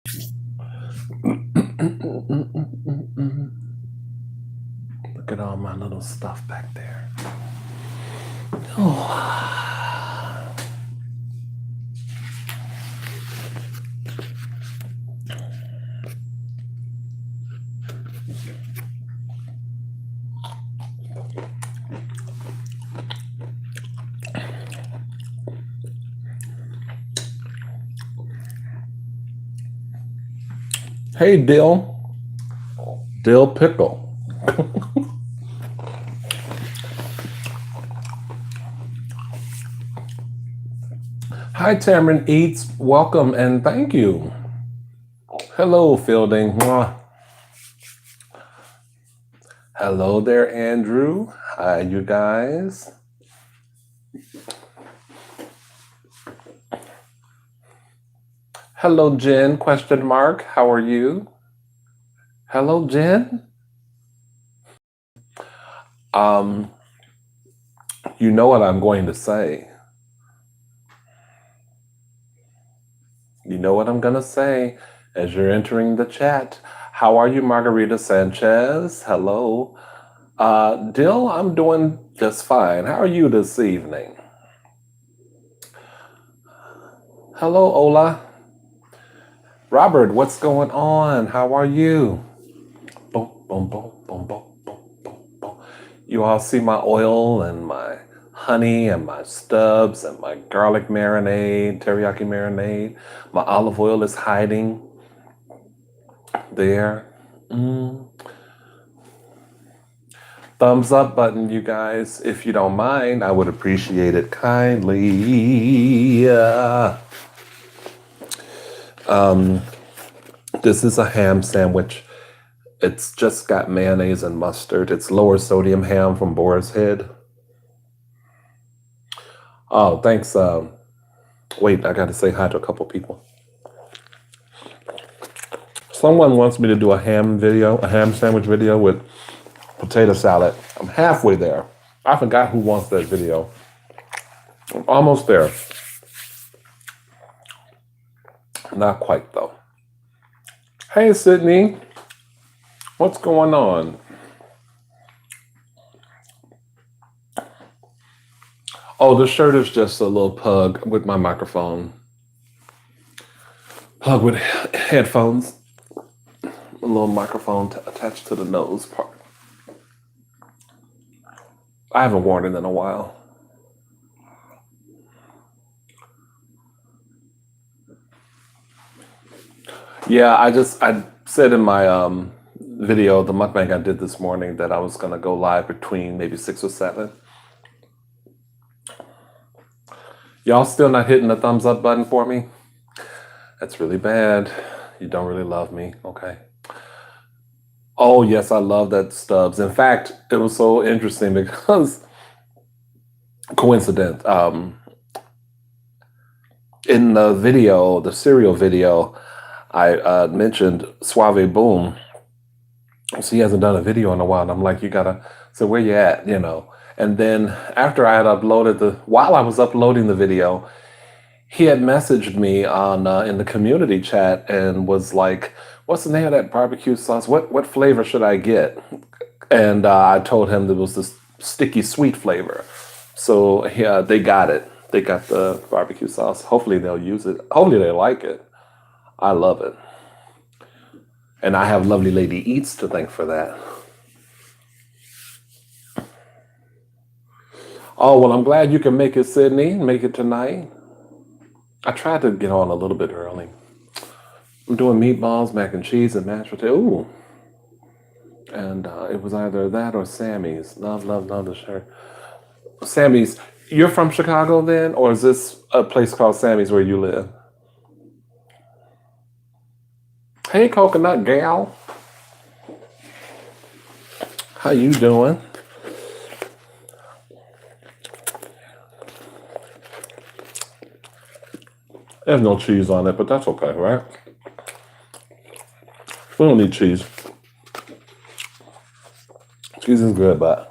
Look at all my little stuff back there. Oh. Hey, Dill. Dill Pickle. Hi, Tamron Eats. Welcome and thank you. Hello, Fielding. Mwah. Hello there, Andrew. Hi, you guys. Hello, Jen, question mark. How are you? Hello, Jen. You know what I'm going to say. You know what I'm going to say as you're entering the chat. How are you, Margarita Sanchez? Hello. Dill, I'm doing just fine. How are you this evening? Hello, Ola. Robert, what's going on? How are you? Boom, boom, boom, boom, boom, boom, boom, boom. You all see my oil and my honey and my stubs and my garlic marinade, teriyaki marinade. My olive oil is hiding there. Thumbs up button, you guys. If you don't mind, I would appreciate it kindly. This is a ham sandwich. It's just got mayonnaise and mustard. It's lower sodium ham from Boar's Head. Oh, thanks. Wait, I got to say hi to a couple people. Someone wants me to do a ham sandwich video with potato salad. I'm halfway there. I forgot who wants that video. I'm almost there. Not quite, though. Hey, Sydney. What's going on? Oh, the shirt is just a little pug with my microphone. Pug with headphones. A little microphone attached to the nose part. I haven't worn it in a while. Yeah, I said in my video, the mukbang I did this morning, that I was gonna go live between maybe 6 or 7. Y'all still not hitting the thumbs up button for me? That's really bad. You don't really love me. Okay. Oh, yes, I love that Stubbs. In fact, it was so interesting because, coincidence, in the video, the cereal video, I mentioned Suave Boom. So he hasn't done a video in a while. And I'm like, so where you at, And then after I had while I was uploading the video, he had messaged me on in the community chat and was like, "What's the name of that barbecue sauce? What flavor should I get?" And I told him there was this sticky sweet flavor. So yeah, they got it. They got the barbecue sauce. Hopefully they'll use it. Hopefully they like it. I love it. And I have Lovely Lady Eats to thank for that. Oh, well, I'm glad you can make it, Sydney. Make it tonight. I tried to get on a little bit early. I'm doing meatballs, mac and cheese, and mashed potato. Ooh. And it was either that or Sammy's. Love, love, love the shirt. Sammy's. You're from Chicago then? Or is this a place called Sammy's where you live? Hey, Coconut Gal. How you doing? There's no cheese on it, but that's okay, right? We don't need cheese. Cheese is good, but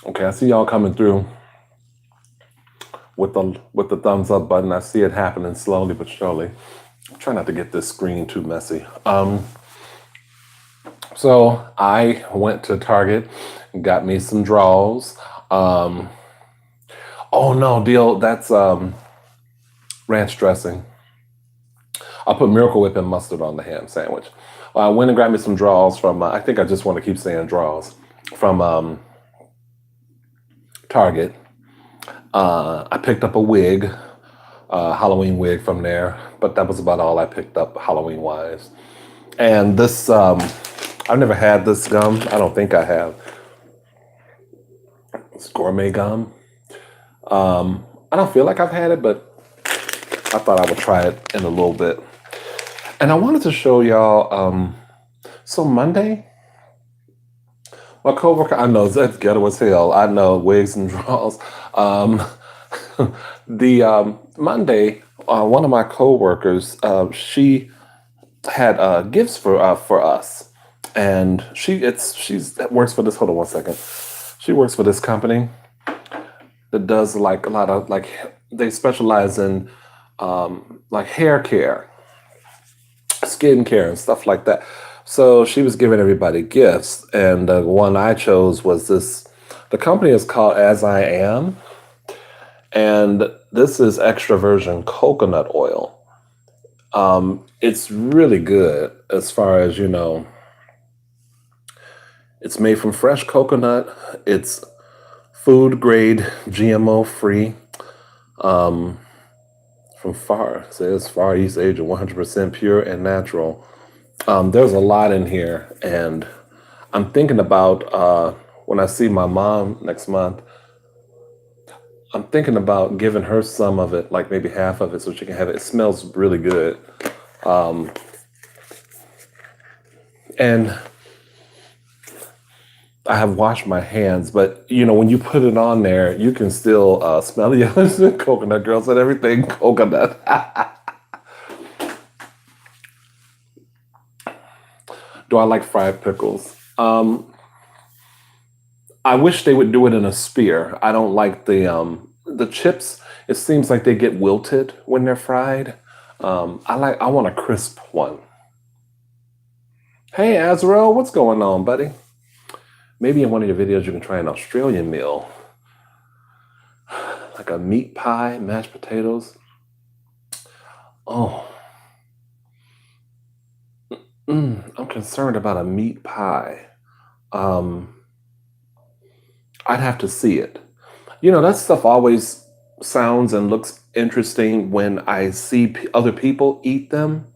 Okay, I see y'all coming through with the thumbs up button. I see it happening slowly but surely. Try not to get this screen too messy. So I went to Target and got me some draws. Um, oh no, deal. That's ranch dressing. I put Miracle Whip and mustard on the ham sandwich. I went and grabbed me some draws from. I think I just want to keep saying draws from Target. I picked up a wig, Halloween wig from there, but that was about all I picked up Halloween wise. And this, I've never had this gum. I don't think I have. It's gourmet gum. I don't feel like I've had it, but I thought I would try it in a little bit. And I wanted to show y'all. So Monday, my coworker, I know that's ghetto as hell. I know wigs and draws. Um, the Monday, one of my coworkers, she had gifts for us, and she's works for this. Hold on one second. She works for this company that does like a lot of like they specialize in like hair care, skin care, and stuff like that. So she was giving everybody gifts, and the one I chose was this. The company is called As I Am, and this is extra virgin coconut oil. It's really good as far as you know. It's made from fresh coconut. It's food grade, GMO free. From Far it says Far East Asia, 100% pure and natural. There's a lot in here, and I'm thinking about when I see my mom next month. I'm thinking about giving her some of it, like maybe half of it, so she can have it. It smells really good, and I have washed my hands. But you know, when you put it on there, you can still smell the coconut. Girl said everything coconut. Do I like fried pickles? I wish they would do it in a spear. I don't like the chips. It seems like they get wilted when they're fried. I want a crisp one. Hey Azrael, what's going on, buddy? Maybe in one of your videos you can try an Australian meal, like a meat pie, mashed potatoes. Oh, I'm concerned about a meat pie. Um, I'd have to see it. You know, that stuff always sounds and looks interesting when I see other people eat them.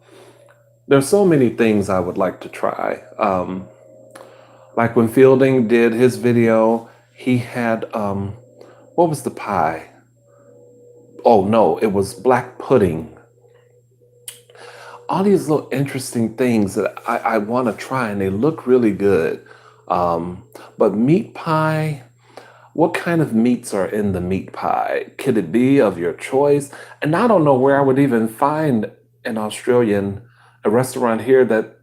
There's so many things I would like to try. Like when Fielding did his video, he had what was the pie? Oh no, it was black pudding. All these little interesting things that I want to try, and they look really good. But meat pie, what kind of meats are in the meat pie? Could it be of your choice? And I don't know where I would even find an Australian, a restaurant here that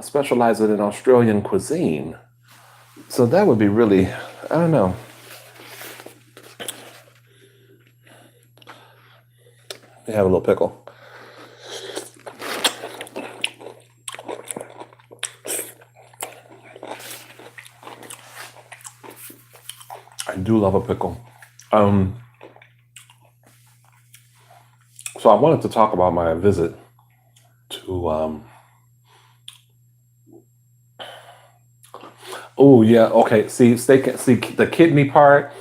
specializes in Australian cuisine. So that would be really, I don't know. You have a little pickle. I do love a pickle. So I wanted to talk about my visit to. Oh yeah, okay. See steak. See the kidney part,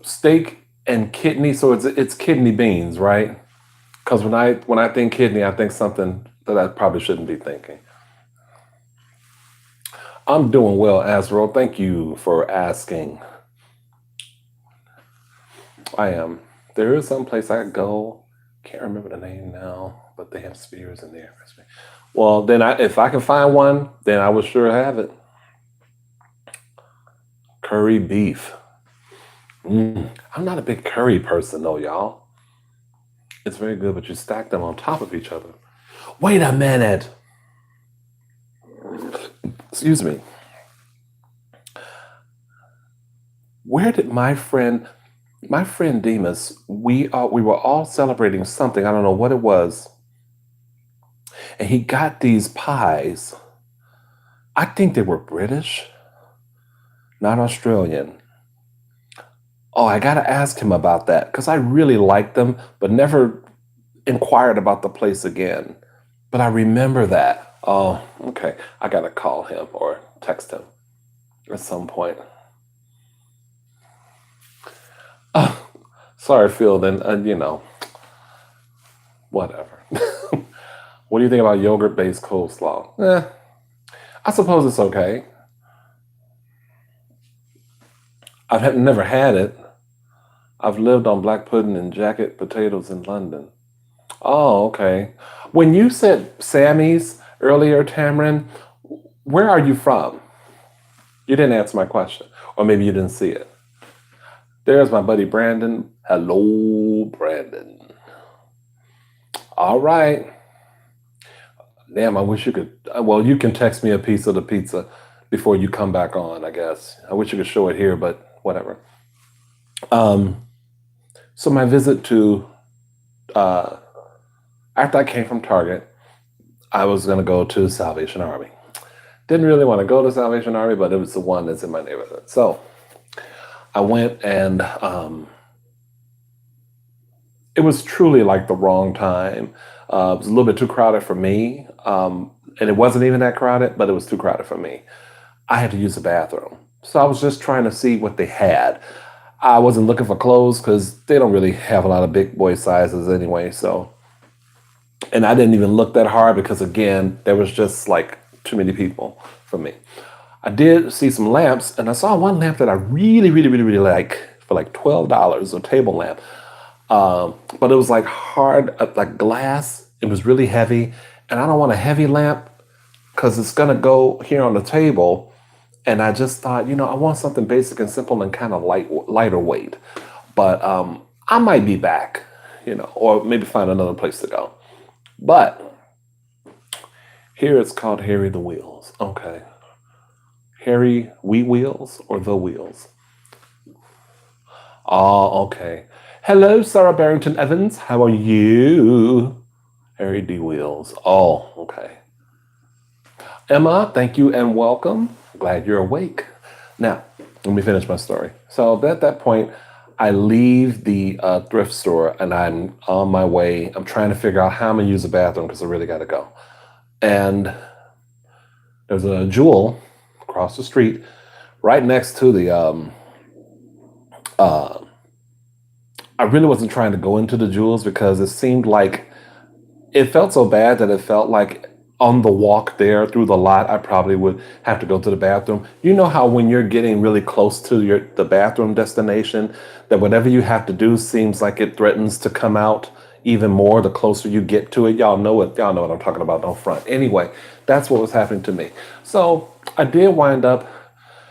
steak and kidney. So it's kidney beans, right? Because when I think kidney, I think something that I probably shouldn't be thinking. I'm doing well, Azrael. Thank you for asking. I am. There is some place I go. Can't remember the name now, but they have spears in there. Well, then if I can find one, then I would sure have it. Curry beef. I'm not a big curry person though, y'all. It's very good, but you stack them on top of each other. Wait a minute. Excuse me. Where did my friend Demas, we were all celebrating something. I don't know what it was, and he got these pies. I think they were British, not Australian. Oh, I gotta ask him about that because I really liked them, but never inquired about the place again. But I remember that. Oh, okay. I gotta call him or text him at some point. Oh, sorry, Phil. Then whatever. What do you think about yogurt-based coleslaw? I suppose it's okay. Never had it. I've lived on black pudding and jacket potatoes in London. Oh, okay. When you said Sammy's earlier, Tamron, where are you from? You didn't answer my question, or maybe you didn't see it. There's my buddy Brandon. Hello, Brandon. All right. Damn, I wish you could. Well, you can text me a piece of the pizza before you come back on, I guess. I wish you could show it here, but whatever. Um, so my visit to uh, after I came from Target, I was gonna go to Salvation Army. Didn't really want to go to Salvation Army, but it was the one that's in my neighborhood. So I went, and it was truly like the wrong time. It was a little bit too crowded for me, and it wasn't even that crowded, but it was too crowded for me. I had to use the bathroom, so I was just trying to see what they had. I wasn't looking for clothes because they don't really have a lot of big boy sizes anyway. So, and I didn't even look that hard because again, there was just like too many people for me. I did see some lamps, and I saw one lamp that I really, really, really, really like for like $12, a table lamp. But it was like hard, like glass. It was really heavy, and I don't want a heavy lamp because it's gonna go here on the table. And I just thought, I want something basic and simple and kind of lighter weight. But I might be back, or maybe find another place to go. But here it's called Harry the Wheels. Okay, Harry Wheels or the Wheels. Oh, okay. Hello, Sarah Barrington Evans. How are you? Harry D. Wheels. Oh, okay. Emma, thank you and welcome. Glad you're awake. Now, let me finish my story. So at that point, I leave the thrift store and I'm on my way. I'm trying to figure out how I'm gonna use the bathroom because I really got to go. And there's a Jewel across the street, right next to the. Uh, I really wasn't trying to go into the Jewels because it seemed like it felt so bad that it felt like on the walk there through the lot, I probably would have to go to the bathroom. You know how when you're getting really close to the bathroom destination, that whatever you have to do seems like it threatens to come out even more the closer you get to it. Y'all know what I'm talking about. Don't front. Anyway, that's what was happening to me. So I did wind up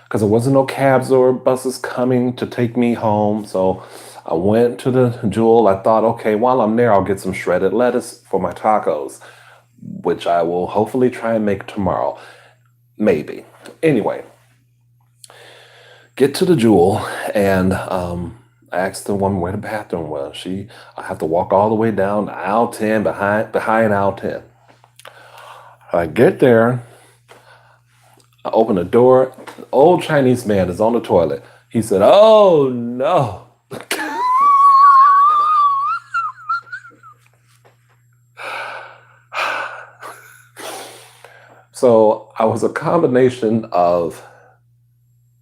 because there wasn't no cabs or buses coming to take me home. So I went to the Jewel. I thought, okay, while I'm there, I'll get some shredded lettuce for my tacos, which I will hopefully try and make tomorrow. Maybe. Anyway, get to the Jewel, and I asked the woman where the bathroom was. I have to walk all the way down to aisle 10, behind aisle 10. I get there, I open the door. An old Chinese man is on the toilet. He said, "Oh no." So I was a combination of,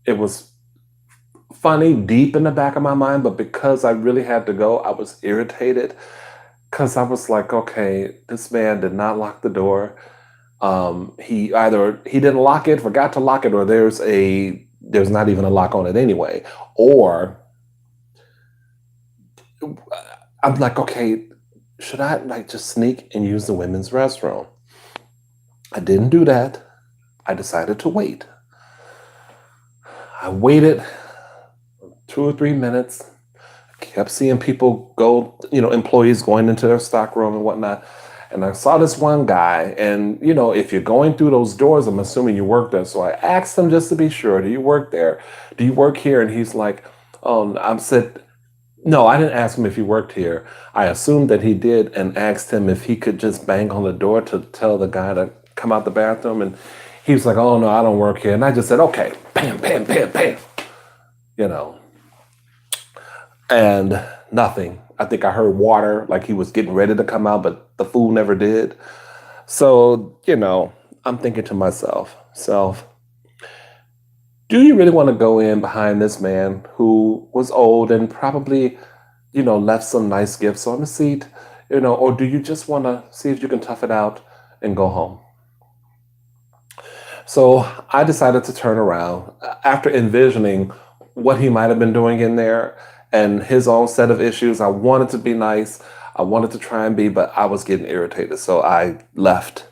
it was funny deep in the back of my mind, but because I really had to go, I was irritated because I was like, okay, this man did not lock the door. He didn't lock it, forgot to lock it, or there's not even a lock on it anyway. Or I'm like, okay, should I like just sneak and use the women's restroom? I didn't do that. I decided to wait. I waited 2 or 3 minutes. Kept seeing people go, employees going into their stock room and whatnot. And I saw this one guy, and if you're going through those doors, I'm assuming you work there. So I asked him just to be sure, do you work there? Do you work here? And he's like, oh, I said, no, I didn't ask him if he worked here. I assumed that he did and asked him if he could just bang on the door to tell the guy to come out the bathroom. And he was like, oh, no, I don't work here. And I just said, okay, bam, bam, bam, bam, you know, and nothing. I think I heard water, like he was getting ready to come out, but the fool never did. So, I'm thinking to myself, do you really want to go in behind this man who was old and probably, left some nice gifts on the seat, or do you just want to see if you can tough it out and go home? So I decided to turn around after envisioning what he might have been doing in there and his own set of issues. I wanted to be nice. I wanted to try and be, but I was getting irritated. So I left.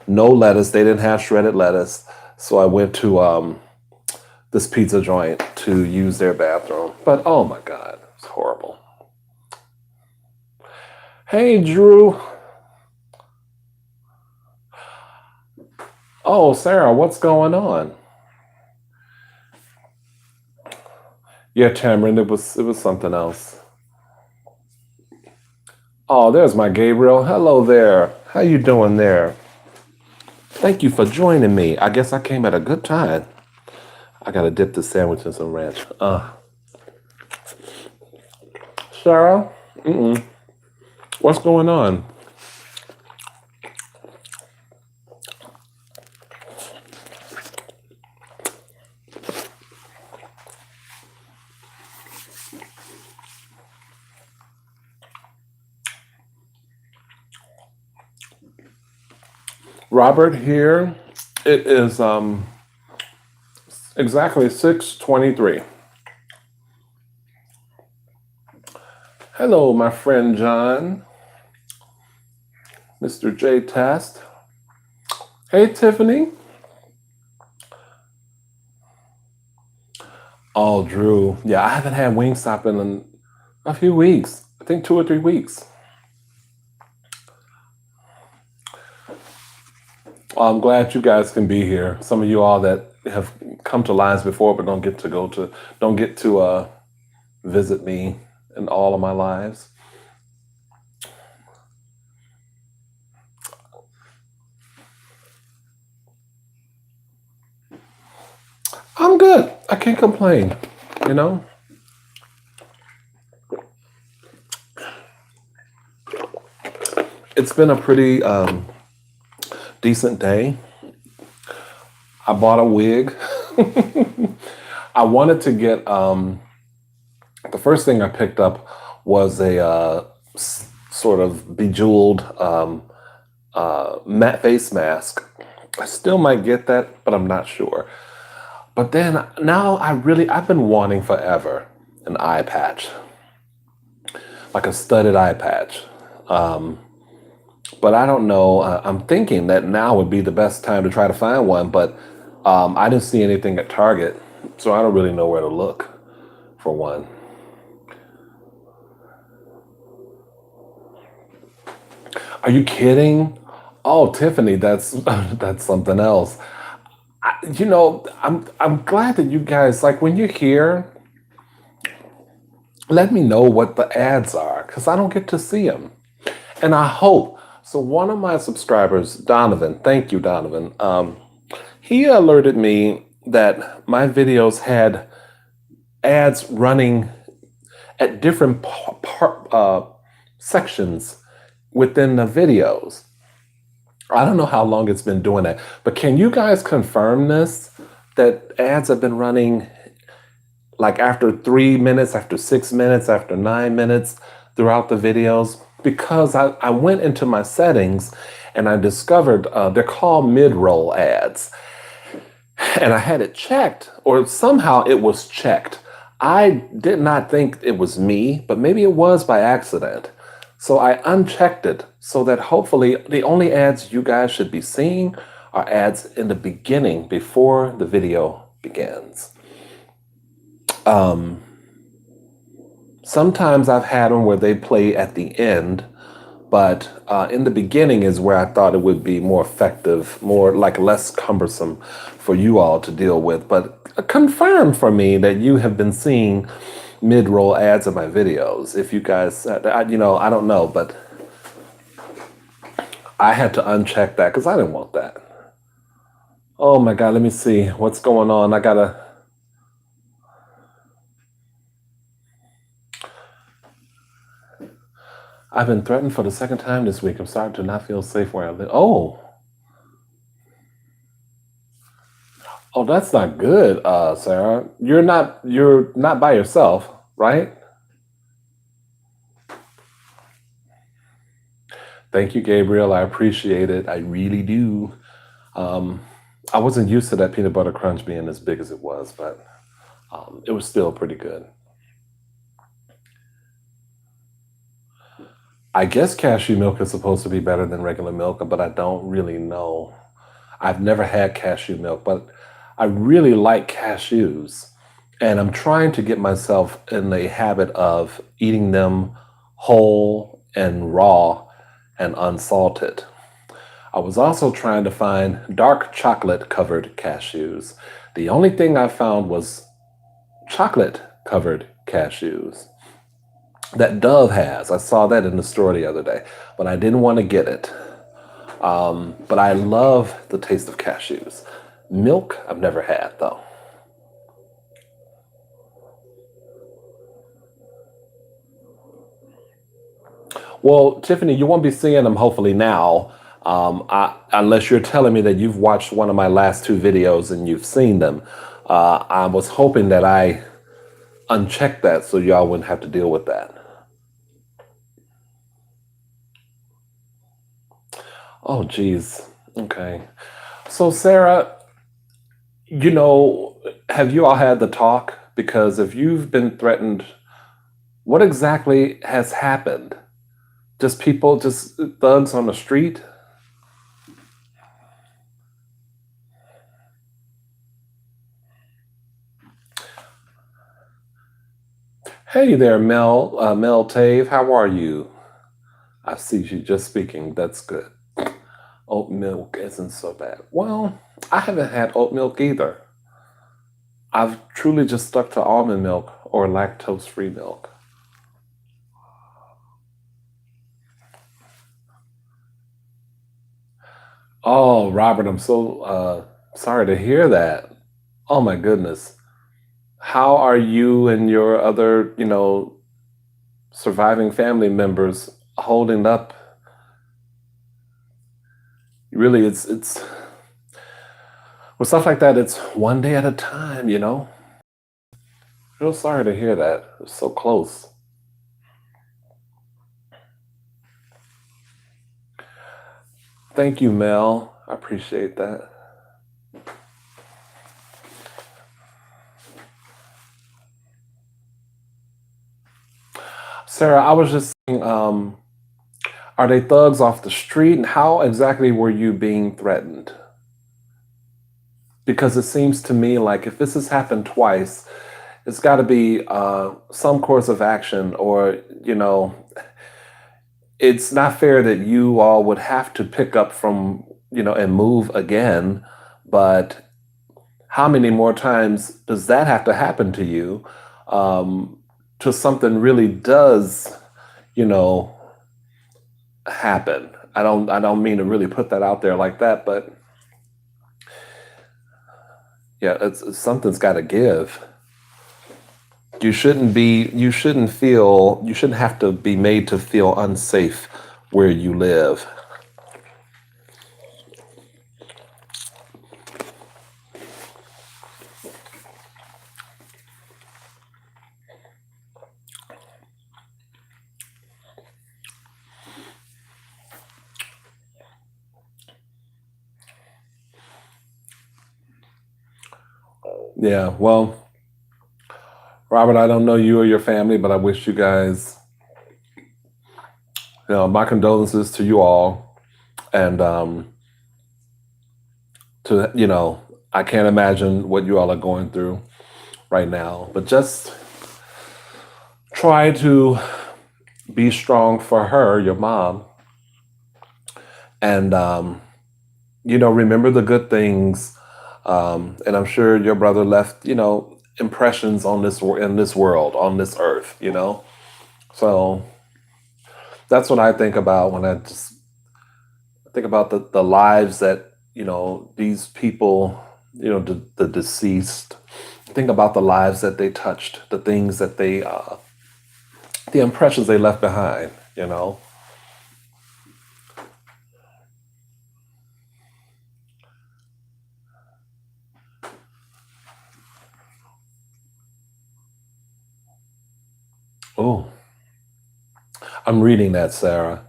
No lettuce. They didn't have shredded lettuce. So I went to this pizza joint to use their bathroom. But oh my God, it's horrible. Hey, Drew. Oh, Sarah, what's going on? Yeah, Tamron, it was something else. Oh, there's my Gabriel. Hello there. How you doing there? Thank you for joining me. I guess I came at a good time. I gotta dip the sandwich in some ranch. Sarah, what's going on? Robert here. It is exactly 6:23. Hello, my friend John. Mr. J Test. Hey, Tiffany. Oh, Drew. Yeah, I haven't had Wingstop in a few weeks. I think 2 or 3 weeks. Well, I'm glad you guys can be here. Some of you all that have come to Lines before but don't get to visit me in all of my lives. I'm good. I can't complain, you know? It's been a pretty decent day. I bought a wig. I wanted to get the first thing I picked up was a sort of bejeweled matte face mask. I still might get that, but I'm not sure. But then now I've been wanting forever an eye patch, like a studded eye patch. But I don't know. I'm thinking that now would be the best time to try to find one, but I didn't see anything at Target, so I don't really know where to look for one. Are you kidding? Oh, Tiffany, that's that's something else. I'm glad that you guys like when you're here. Let me know what the ads are because I don't get to see them, and I hope so. One of my subscribers, Donovan, thank you, Donovan. He alerted me that my videos had ads running at different sections within the videos. I don't know how long it's been doing that, but can you guys confirm this? That ads have been running like after 3 minutes, after 6 minutes, after 9 minutes throughout the videos? Because I went into my settings and I discovered they're called mid-roll ads. And I had it checked, or somehow it was checked. I did not think it was me, but maybe it was by accident. So I unchecked it so that hopefully the only ads you guys should be seeing are ads in the beginning before the video begins. Sometimes I've had them where they play at the end, But in the beginning is where I thought it would be more effective, more like less cumbersome for you all to deal with. But confirm for me that you have been seeing mid-roll ads of my videos. If you guys, I don't know, but I had to uncheck that because I didn't want that. Oh my God, let me see what's going on. I've been threatened for the second time this week. I'm starting to not feel safe where I live. Oh, that's not good, Sarah. You're not by yourself, right? Thank you, Gabriel. I appreciate it. I really do. I wasn't used to that peanut butter crunch being as big as it was, but it was still pretty good. I guess cashew milk is supposed to be better than regular milk, but I don't really know. I've never had cashew milk, but I really like cashews. And I'm trying to get myself in the habit of eating them whole and raw and unsalted. I was also trying to find dark chocolate covered cashews. The only thing I found was chocolate covered cashews that Dove has. I saw that in the store the other day, but I didn't want to get it. But I love the taste of cashews. Milk, I've never had though. Well, Tiffany, you won't be seeing them hopefully now, unless you're telling me that you've watched one of my last two videos and you've seen them. I was hoping that I unchecked that so y'all wouldn't have to deal with that. Oh, geez. Okay. So, Sarah, have you all had the talk? Because if you've been threatened, what exactly has happened? Just people, just thugs on the street? Hey there, Mel Tave. How are you? I see you just speaking. That's good. Oat milk isn't so bad. Well, I haven't had oat milk either. I've truly just stuck to almond milk or lactose-free milk. Oh, Robert, I'm so sorry to hear that. Oh my goodness. How are you and your other, surviving family members holding up? Really, it's with stuff like that, it's one day at a time. Real sorry to hear that. It's so close. Thank you, Mel. I appreciate that. Sarah, I was just saying, are they thugs off the street? And how exactly were you being threatened? Because it seems to me like if this has happened twice, it's got to be some course of action, or, it's not fair that you all would have to pick up from, and move again. But how many more times does that have to happen to you till something really does, you know, happen? I don't mean to really put that out there like that, but yeah, something's got to give. You shouldn't have to be made to feel unsafe where you live. Yeah, well, Robert, I don't know you or your family, but I wish you guys, my condolences to you all. And I can't imagine what you all are going through right now. But just try to be strong for her, your mom. and remember the good things. And I'm sure your brother left, impressions on in this world, on this earth. So that's what I think about when I just think about the lives that, these people, the deceased, think about the lives that they touched, the things that the impressions they left behind. Oh, I'm reading that, Sarah.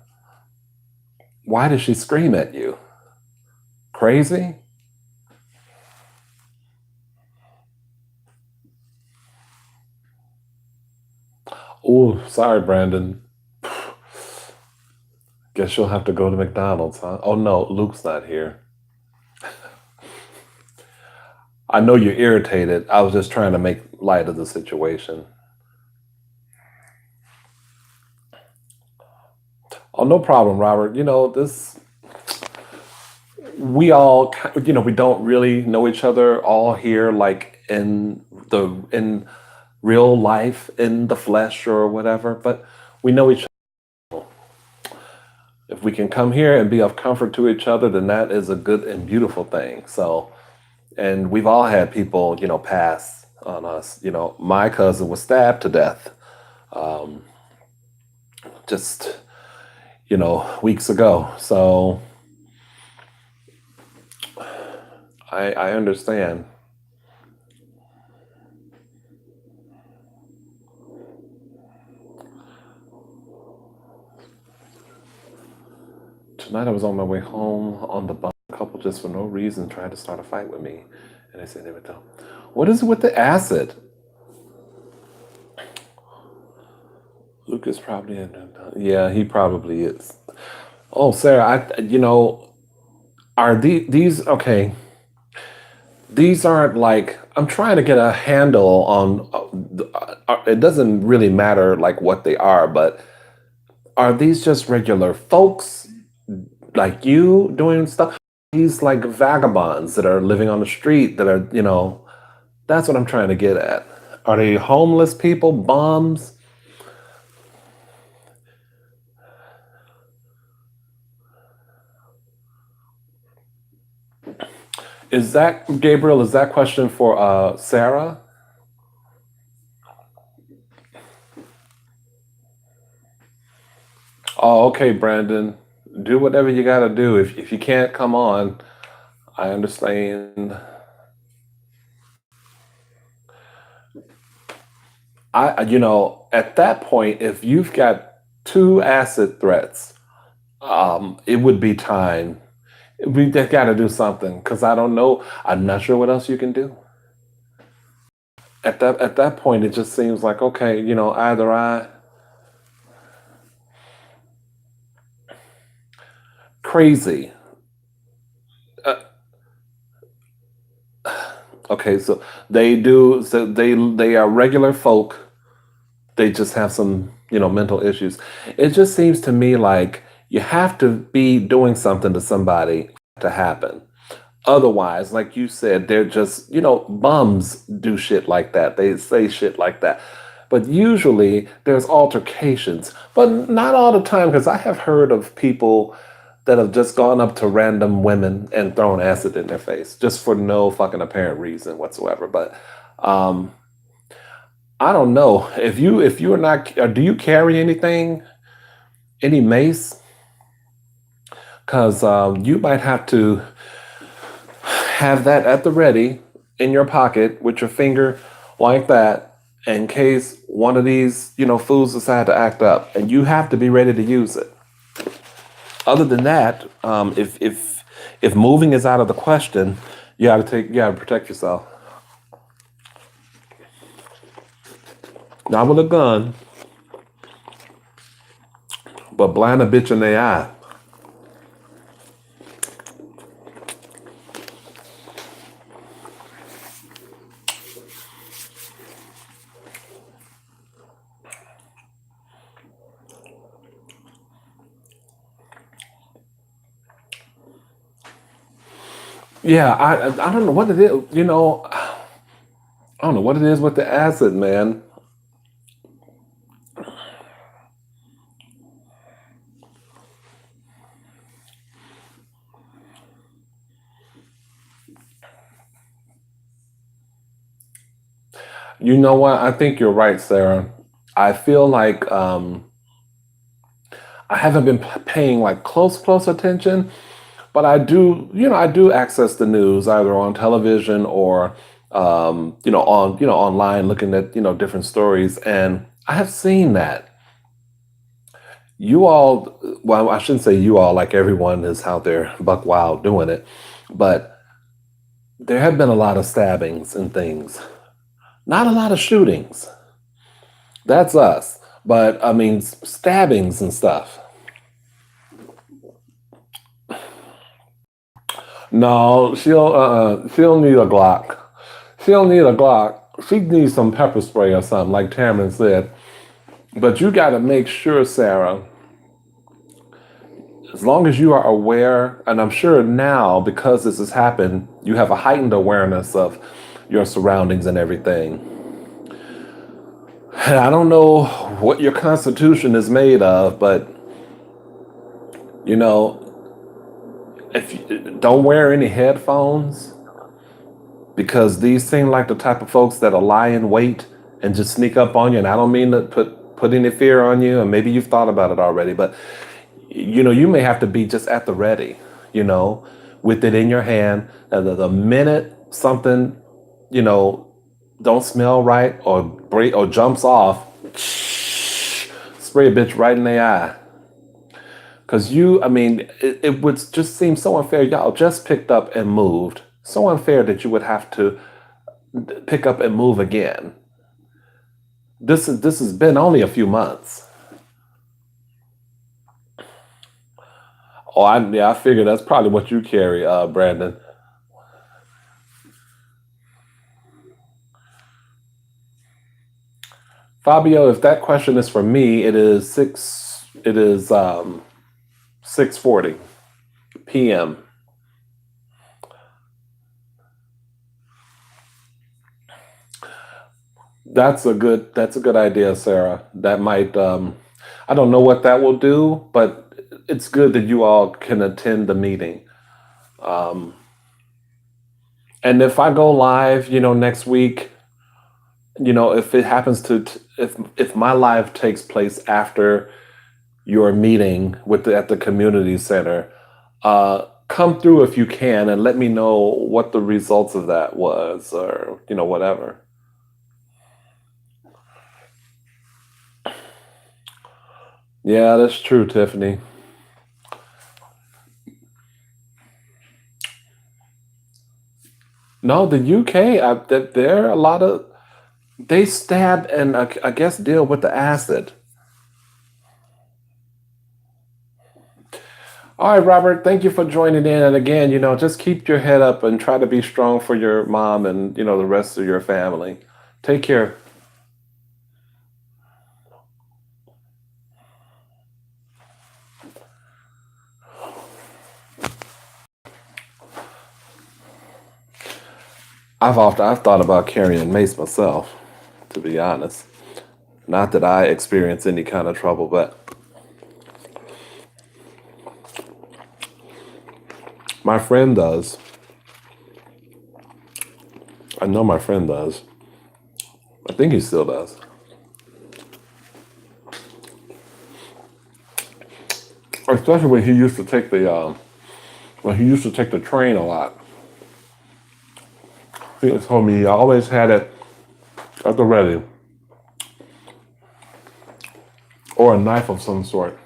Why did she scream at you? Crazy? Oh, sorry, Brandon. Guess you'll have to go to McDonald's, huh? Oh no, Luke's not here. I know you're irritated. I was just trying to make light of the situation. Oh, no problem, Robert. We all, we don't really know each other all here, like in real life, in the flesh or whatever, but we know each other. If we can come here and be of comfort to each other, then that is a good and beautiful thing. So, and we've all had people, pass on us. My cousin was stabbed to death just, weeks ago. So I understand. Tonight I was on my way home on the bus. A couple just for no reason tried to start a fight with me. And they said they would tell. What is it with the acid? Lucas probably yeah, he probably is. Oh, Sarah, are these okay? These aren't like I'm trying to get a handle on. It doesn't really matter like what they are, but are these just regular folks like you doing stuff? These like vagabonds that are living on the street that are. That's what I'm trying to get at. Are they homeless people, bums? Is that Gabriel? Is that question for Sarah? Oh, okay, Brandon. Do whatever you got to do. If you can't come on, I understand. At that point, if you've got two acid threats, it would be time. We got to do something because I don't know. I'm not sure what else you can do. At that point, it just seems like okay, either I crazy. Okay, so they do. So they are regular folk. They just have some mental issues. It just seems to me like you have to be doing something to somebody to happen. Otherwise, like you said, they're just, bums do shit like that. They say shit like that. But usually there's altercations, but not all the time, because I have heard of people that have just gone up to random women and thrown acid in their face just for no fucking apparent reason whatsoever. But I don't know if you're not. Do you carry anything, any mace? Because you might have to have that at the ready in your pocket with your finger like that in case one of these, fools decide to act up, and you have to be ready to use it. Other than that, if moving is out of the question, you gotta protect yourself. Not with a gun, but blind a bitch in the eye. Yeah, I don't know what it is. I don't know what it is with the acid, man. You know what? I think you're right, Sarah. I feel like I haven't been paying like close attention, but I do, I do access the news either on television or, online, looking at different stories, and I have seen that you all. Well, I shouldn't say you all, like everyone is out there buck wild doing it, but there have been a lot of stabbings and things. Not a lot of shootings. That's us. But I mean, stabbings and stuff. No, she'll need a Glock. She'll need a Glock. She needs some pepper spray or something, like Tamron said. But you got to make sure, Sarah, as long as you are aware, and I'm sure now because this has happened, you have a heightened awareness of your surroundings and everything. And I don't know what your constitution is made of, but you know, if you don't wear any headphones, because these seem like the type of folks that'll lie in wait and just sneak up on you. And I don't mean to put any fear on you, and maybe you've thought about it already, but you may have to be just at the ready, you know, with it in your hand. And the minute something, you know, don't smell right or break or jumps off, spray a bitch right in the eye. Cause I mean, it would just seem so unfair. Y'all just picked up and moved. So unfair that you would have to pick up and move again. This has been only a few months. Oh, I figure that's probably what you carry, Brandon. Fabio, if that question is for me, it is 6:40 p.m. That's a good idea, Sarah. That might I don't know what that will do, but it's good that you all can attend the meeting. Um, and if I go live, next week, if it happens if my live takes place after your meeting at the community center, come through if you can and let me know what the results of that was, or whatever. Yeah, that's true, Tiffany. No, the UK, there are a lot of they stab and I guess deal with the acid. All right, Robert, thank you for joining in. And again, just keep your head up and try to be strong for your mom and the rest of your family. Take care. I've thought about carrying mace myself, to be honest. Not that I experience any kind of trouble, but my friend does. I know my friend does. I think he still does. Especially when he used to take the train a lot. He told me he always had it at the ready, or a knife of some sort.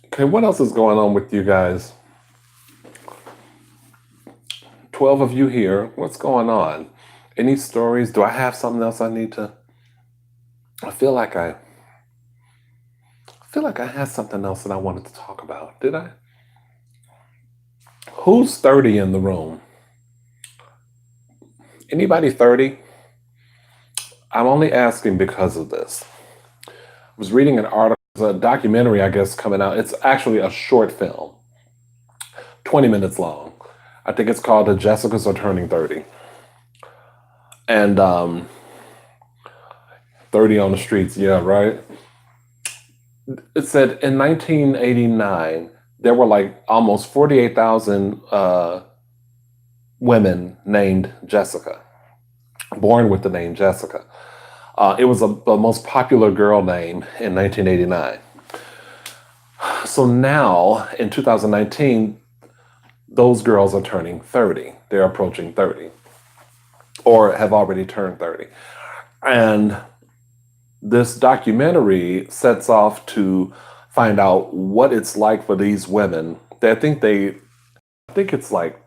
Okay, what else is going on with you guys? 12 of you here. What's going on? Any stories? Do I have something else I need to? I feel like I had something else that I wanted to talk about. Did I? Who's 30 in the room? Anybody 30? I'm only asking because of this. I was reading an article, a documentary, I guess, coming out. It's actually a short film, 20 minutes long. I think it's called The Jessicas Are Turning 30. And 30 on the streets, yeah, right? It said in 1989, there were like almost 48,000 women named Jessica, born with the name Jessica. It was the most popular girl name in 1989. So now in 2019, those girls are turning 30. They're approaching 30 or have already turned 30. And this documentary sets off to find out what it's like for these women. I think it's like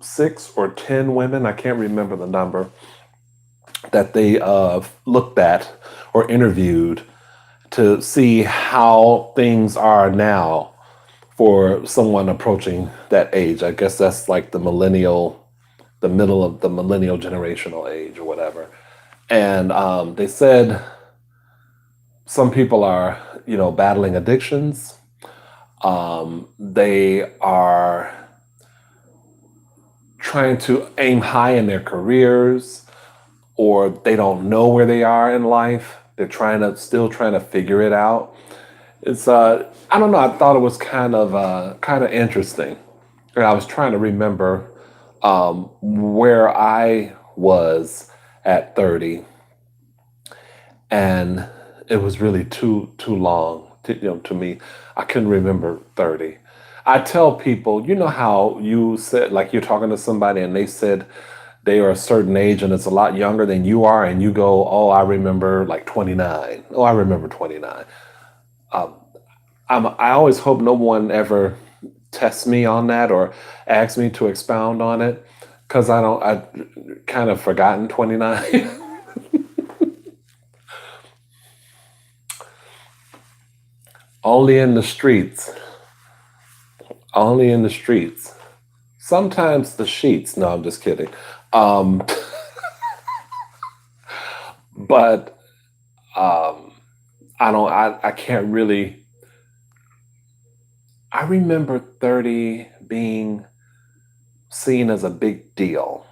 6 or 10 women, I can't remember the number, that they looked at or interviewed to see how things are now for someone approaching that age. I guess that's like the middle of the millennial generational age or whatever. And they said some people are, battling addictions. They are trying to aim high in their careers, or they don't know where they are in life. They're still trying to figure it out. It's I don't know. I thought it was kind of interesting. And I was trying to remember where I was at 30, and it was really too long to me. I couldn't remember 30. I tell people, you know how you said, like, you're talking to somebody and they said they are a certain age and it's a lot younger than you are, and you go, oh, I remember like 29. Oh, I remember 29. I always hope no one ever tests me on that or asks me to expound on it, because I kind of forgotten 29. Only in the streets. Only in the streets. Sometimes the sheets. No, I'm just kidding. Um, but I can't really. I remember 30 being seen as a big deal.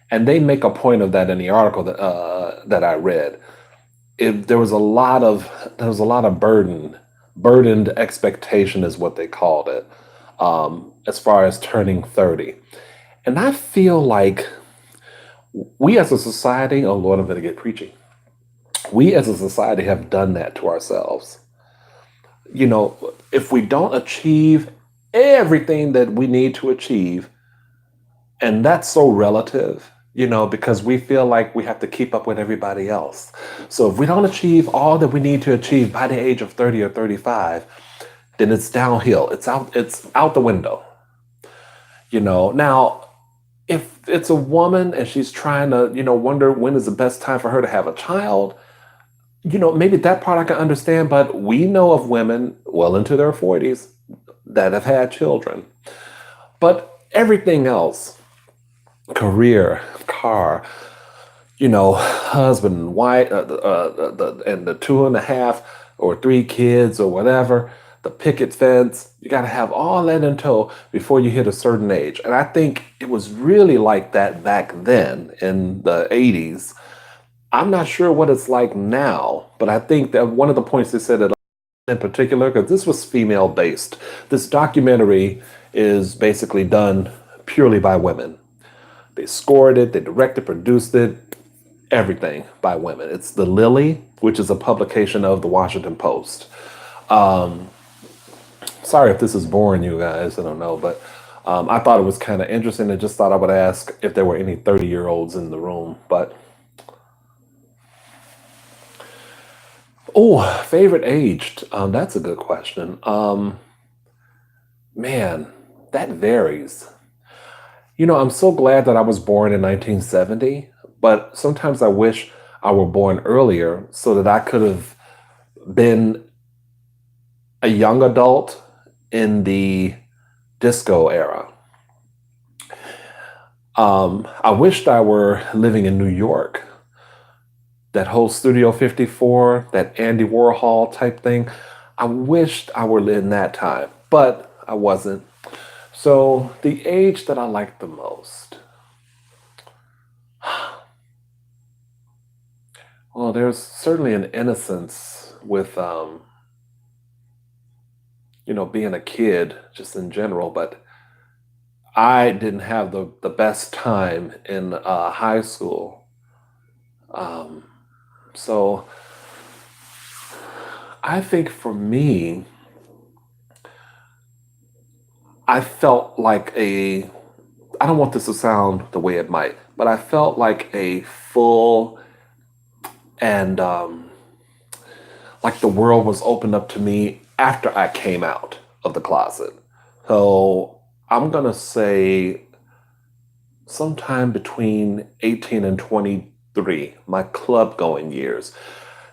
And they make a point of that in the article that I read. There was a lot of burdened expectation is what they called it, as far as turning 30. And I feel like we as a society, oh Lord, I'm going to get preachy. We as a society have done that to ourselves. If we don't achieve everything that we need to achieve, and that's so relative, because we feel like we have to keep up with everybody else. So if we don't achieve all that we need to achieve by the age of 30 or 35, then it's downhill. It's out the window. Now, if it's a woman and she's trying to, wonder when is the best time for her to have a child, maybe that part I can understand, but we know of women well into their 40s that have had children. But everything else, career, car, husband and wife, and the 2.5 or 3 kids or whatever, the picket fence, you got to have all that in tow before you hit a certain age. And I think it was really like that back then in the 80s. I'm not sure what it's like now, but I think that one of the points they said that in particular, because this was female based, this documentary is basically done purely by women. They scored it, they directed, produced it, everything by women. It's The Lily, which is a publication of the Washington Post. Sorry if this is boring you guys, I don't know, but I thought it was kind of interesting and just thought I would ask if there were any 30-year-olds in the room. But, oh, favorite age? That's a good question. Man, that varies. I'm so glad that I was born in 1970, but sometimes I wish I were born earlier so that I could have been a young adult in the disco era. I wished I were living in New York that whole Studio 54, that Andy Warhol type thing. I wished I were in that time, but I wasn't. So the age that I like the most, well, there's certainly an innocence with, being a kid just in general, but I didn't have the best time in high school. Um, so I think for me, I felt like I don't want this to sound the way it might, but I felt like a full and like the world was opened up to me after I came out of the closet. So I'm going to say sometime between 18 and 23, my club going years.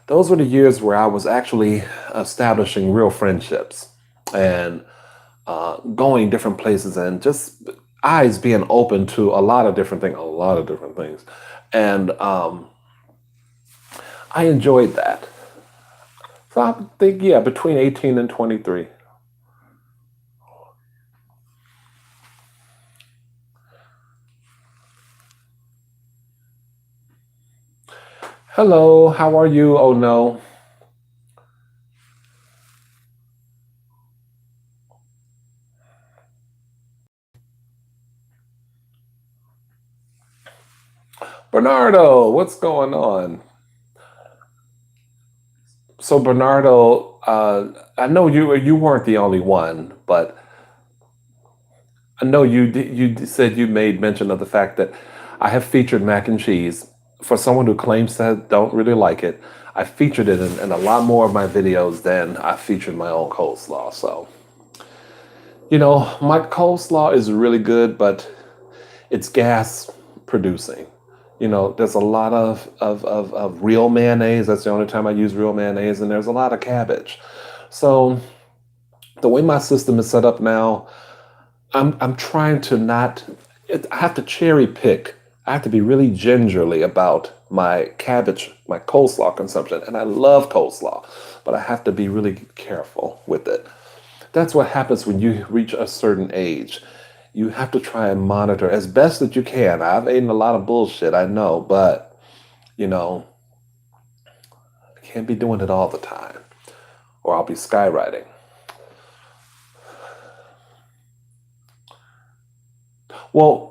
Those were the years where I was actually establishing real friendships and going different places and just eyes being open to a lot of different things. And I enjoyed that. So I think, yeah, between 18 and 23. Hello, how are you? Oh no. Bernardo, what's going on? So Bernardo, I know you weren't the only one, but I know said you made mention of the fact that I have featured mac and cheese. For someone who claims to don't really like it, I featured it in a lot more of my videos than I featured my own coleslaw. So, my coleslaw is really good, but it's gas producing. There's a lot of real mayonnaise. That's the only time I use real mayonnaise, and there's a lot of cabbage. So the way my system is set up now, I'm trying to not. I have to cherry pick. I have to be really gingerly about my cabbage, my coleslaw consumption, and I love coleslaw, but I have to be really careful with it. That's what happens when you reach a certain age. You have to try and monitor as best that you can. I've eaten a lot of bullshit, I know, but you know, I can't be doing it all the time, or I'll be skywriting. Well,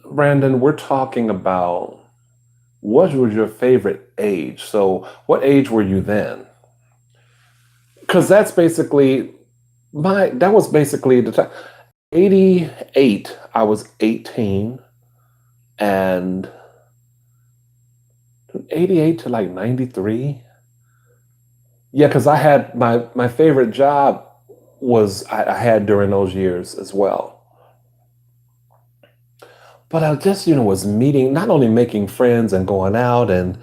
Brandon, we're talking about what was your favorite age? So, what age were you then? Because that was basically the time. 88, I was 18, and 88 to like 93. Yeah, because I had my favorite job was I had during those years as well. But I just, was meeting, not only making friends and going out and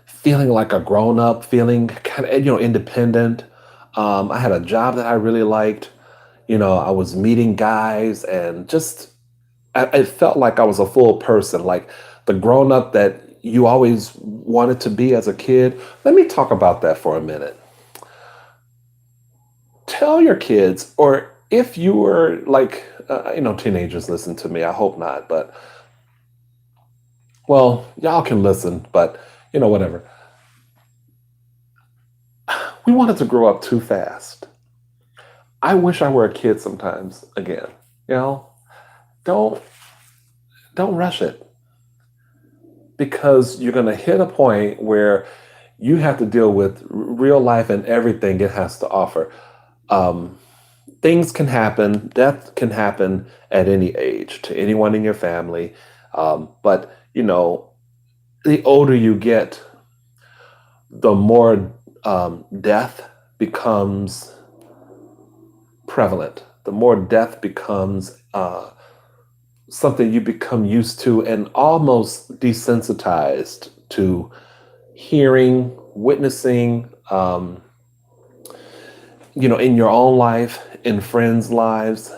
feeling like a grown up, feeling kind of, independent. I had a job that I really liked. I was meeting guys and just, it felt like I was a full person, like the grown up that you always wanted to be as a kid. Let me talk about that for a minute. Tell your kids, or if you were like, teenagers listen to me. I hope not, but well, y'all can listen, but whatever. We wanted to grow up too fast. I wish I were a kid sometimes again. You know, don't don't rush it because you're going to hit a point where you have to deal with real life and everything it has to offer. Um, Things can happen, death can happen at any age to anyone in your family. But the older you get, the more death becomes prevalent. The more death becomes something you become used to and almost desensitized to hearing, witnessing, in your own life, in friends' lives,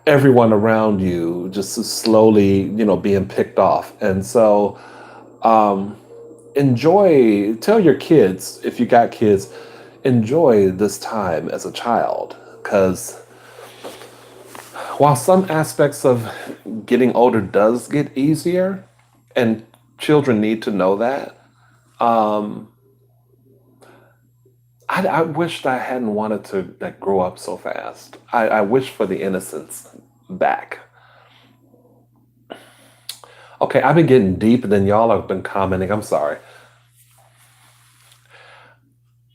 everyone around you just is slowly, being picked off. And so, um, tell your kids, if you got kids, enjoy this time as a child. Because while some aspects of getting older does get easier, and children need to know that, I wished I hadn't wanted to like grow up so fast. I wish for the innocence back. Okay, I've been getting deep, and then y'all have been commenting. I'm sorry.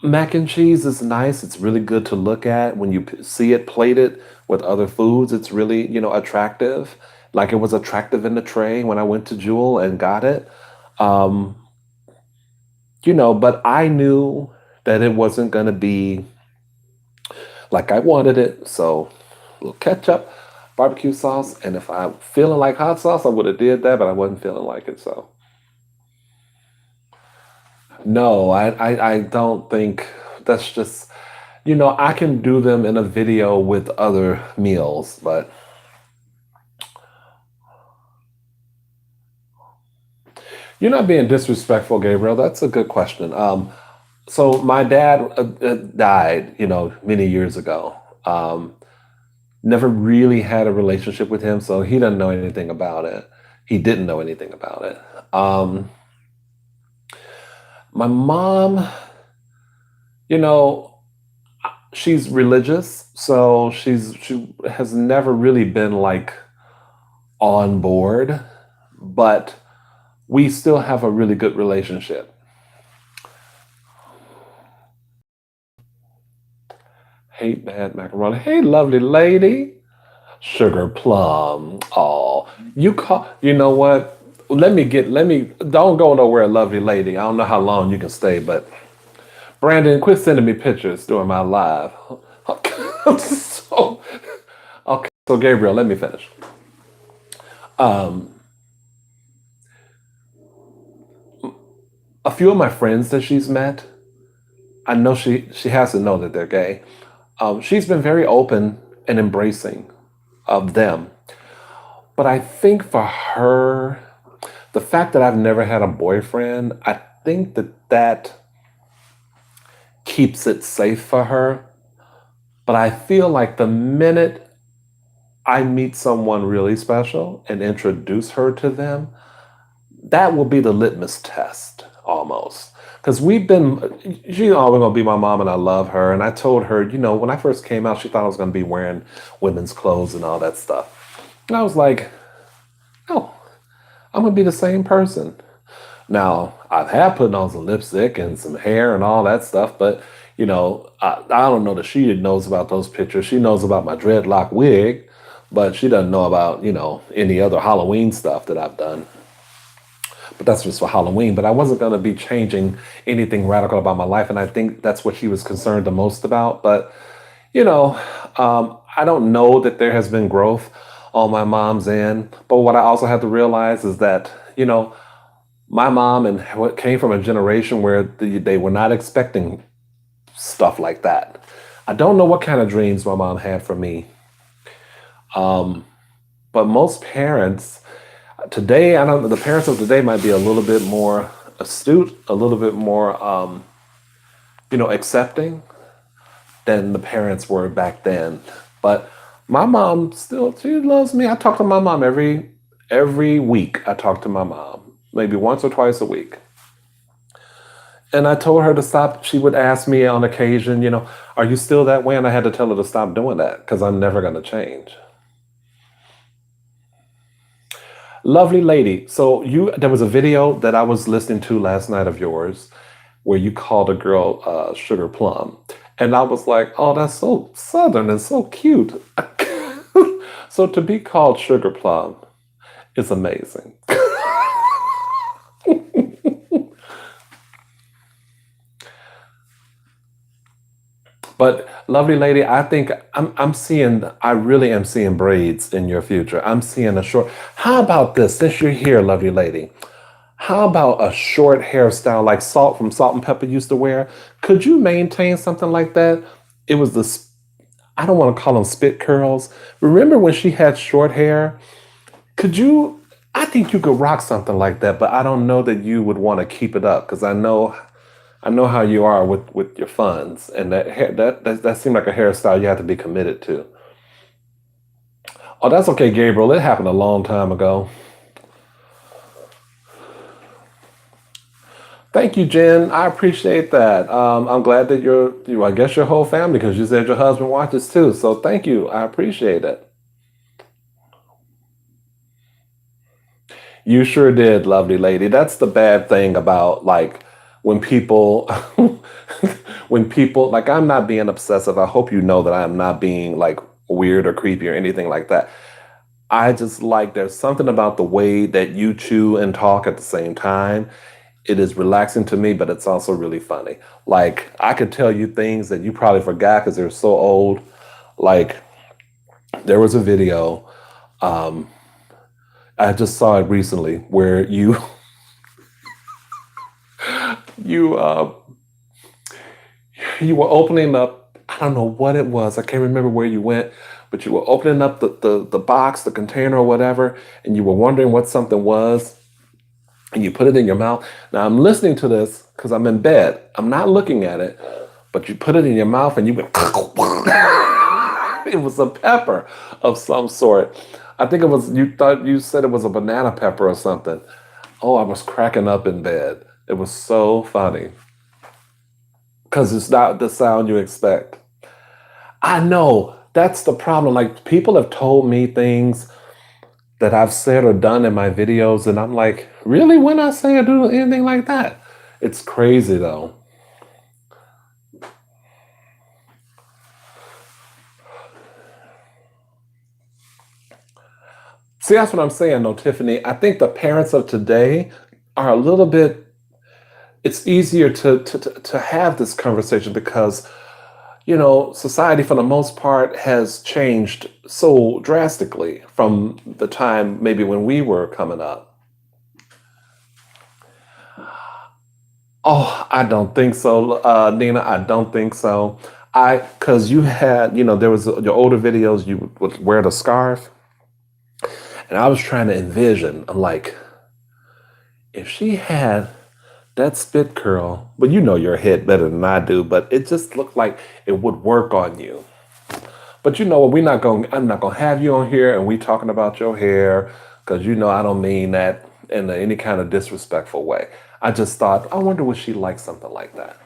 Mac and cheese is nice. It's really good to look at when you see it plated with other foods. It's really, attractive. Like it was attractive in the tray when I went to Jewel and got it. Um, but I knew that it wasn't going to be like I wanted it. So, a little ketchup, barbecue sauce, and if I'm feeling like hot sauce, I would have did that, but I wasn't feeling like it. So, no, I don't think that's just, I can do them in a video with other meals, but you're not being disrespectful, Gabriel. That's a good question. So my dad died, many years ago. Um, Never really had a relationship with him, so he doesn't know anything about it. He didn't know anything about it. Um, my mom, you know, she's religious, so she has never really been like on board, but we still have a really good relationship. Hate bad macaroni. Hey, lovely lady. Sugar plum. Oh, you know what? Don't go nowhere, lovely lady. I don't know how long you can stay, but Brandon, quit sending me pictures during my live. so, okay, so Gabriel, let me finish. Um, a few of my friends that she's met, I know she has to know that they're gay. She's been very open and embracing of them. But I think for her, the fact that I've never had a boyfriend, I think that keeps it safe for her. But I feel like the minute I meet someone really special and introduce her to them, that will be the litmus test almost. Because she's always gonna be my mom and I love her. And I told her, when I first came out, she thought I was gonna be wearing women's clothes and all that stuff. And I was like, no, I'm gonna be the same person. Now, I've had putting on some lipstick and some hair and all that stuff, but I don't know that she knows about those pictures. She knows about my dreadlock wig, but she doesn't know about, any other Halloween stuff that I've done. But that's just for Halloween. But I wasn't going to be changing anything radical about my life. And I think that's what she was concerned the most about. But, I don't know that there has been growth on my mom's end. But what I also have to realize is that, my mom and what came from a generation where they were not expecting stuff like that. I don't know what kind of dreams my mom had for me. But most parents today, I don't know, the parents of today might be a little bit more astute, a little bit more, accepting than the parents were back then. But my mom still, she loves me. I talk to my mom every week. I talk to my mom, maybe once or twice a week. And I told her to stop. She would ask me on occasion, are you still that way? And I had to tell her to stop doing that because I'm never going to change. Lovely lady. So there was a video that I was listening to last night of yours where you called a girl sugar plum. And I was like, oh, that's so southern and so cute. So to be called sugar plum is amazing. But lovely lady, I think I really am seeing braids in your future. I'm seeing a short. How about this? Since you're here, lovely lady, how about a short hairstyle like Salt from Salt and Pepper used to wear? Could you maintain something like that? It was I don't want to call them spit curls. Remember when she had short hair? Could you? I think you could rock something like that, but I don't know that you would want to keep it up because I know how you are with your funds, and that seemed like a hairstyle you have to be committed to. Oh, that's okay, Gabriel. It happened a long time ago. Thank you, Jen. I appreciate that. I'm glad that I guess your whole family, because you said your husband watches too. So thank you. I appreciate it. You sure did, lovely lady. That's the bad thing about like when people, when people, like I'm not being obsessive. I hope you know that I'm not being like weird or creepy or anything like that. I just like there's something about the way that you chew and talk at the same time. It is relaxing to me, but it's also really funny. Like I could tell you things that you probably forgot because they're so old. Like there was a video, I just saw it recently where you you were opening up, I don't know what it was. I can't remember where you went, but you were opening up the box, the container or whatever, and you were wondering what something was, and you put it in your mouth. Now I'm listening to this because I'm in bed. I'm not looking at it, but you put it in your mouth and you went it was a pepper of some sort. I think it was you thought you said it was a banana pepper or something. Oh, I was cracking up in bed. It was so funny because it's not the sound you expect. I know that's the problem. Like people have told me things that I've said or done in my videos, and I'm like, really? When I say or do anything like that? It's crazy though. See, that's what I'm saying, though, Tiffany. I think the parents of today are a little bit. It's easier to have this conversation because society for the most part has changed so drastically from the time maybe when we were coming up. Oh, I don't think so, Nina. I don't think so. Because you had, there was your older videos, you would wear the scarf, and I was trying to envision. I'm like, if she had that spit curl, but you know your head better than I do, but it just looked like it would work on you. But you know what? I'm not gonna have you on here and we talking about your hair because I don't mean that in any kind of disrespectful way. I just thought, I wonder would she like something like that?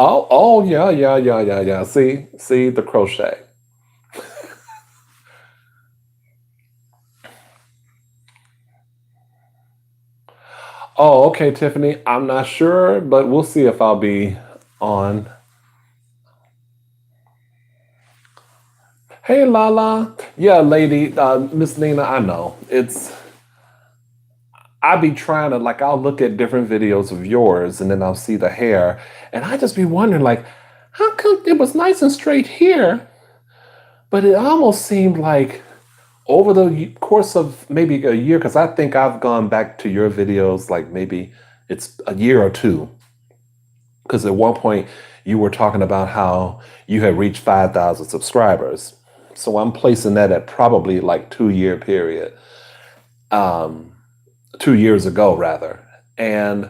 Oh yeah, yeah, yeah, yeah, yeah. See the crochet. Oh, okay, Tiffany. I'm not sure, but we'll see if I'll be on. Hey, Lala. Yeah, lady, Miss Nina. I know I be trying to like I'll look at different videos of yours and then I'll see the hair and I just be wondering like how come it was nice and straight here, but it almost seemed like over the course of maybe a year because I think I've gone back to your videos like maybe it's a year or two because at one point you were talking about how you had reached 5,000 subscribers. So I'm placing that at probably like 2 year period, 2 years ago rather. And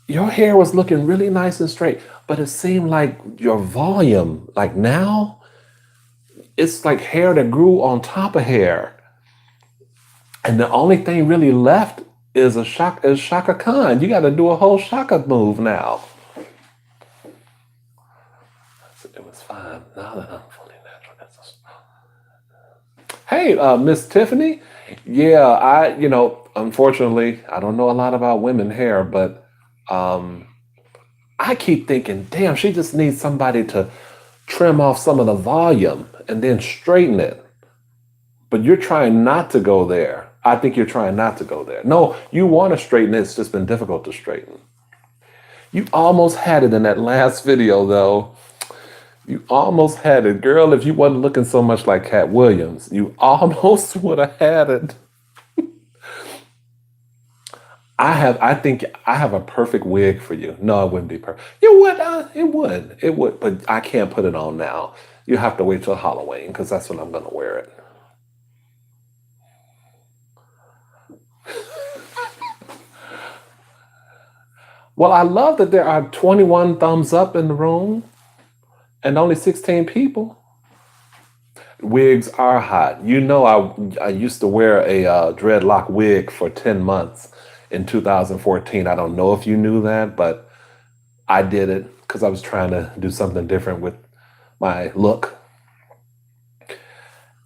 your hair was looking really nice and straight, but it seemed like your volume, like now, it's like hair that grew on top of hair. And the only thing really left is Shaka Khan. You got to do a whole Shaka move now. It was fine. Now that I'm fully natural. Hey, Miss Tiffany. Yeah, unfortunately, I don't know a lot about women hair, but um, I keep thinking, damn, she just needs somebody to trim off some of the volume and then straighten it. But you're trying not to go there. I think you're trying not to go there. No, you want to straighten it. It's just been difficult to straighten. You almost had it in that last video, though. You almost had it, girl. If you wasn't looking so much like Cat Williams, you almost would have had it. I think I have a perfect wig for you. No, it wouldn't be perfect. You would, it would. It would, but I can't put it on now. You have to wait till Halloween because that's when I'm gonna wear it. Well, I love that there are 21 thumbs up in the room and only 16 people. Wigs are hot. You know, I used to wear a dreadlock wig for 10 months in 2014. I don't know if you knew that, but I did it because I was trying to do something different with my look.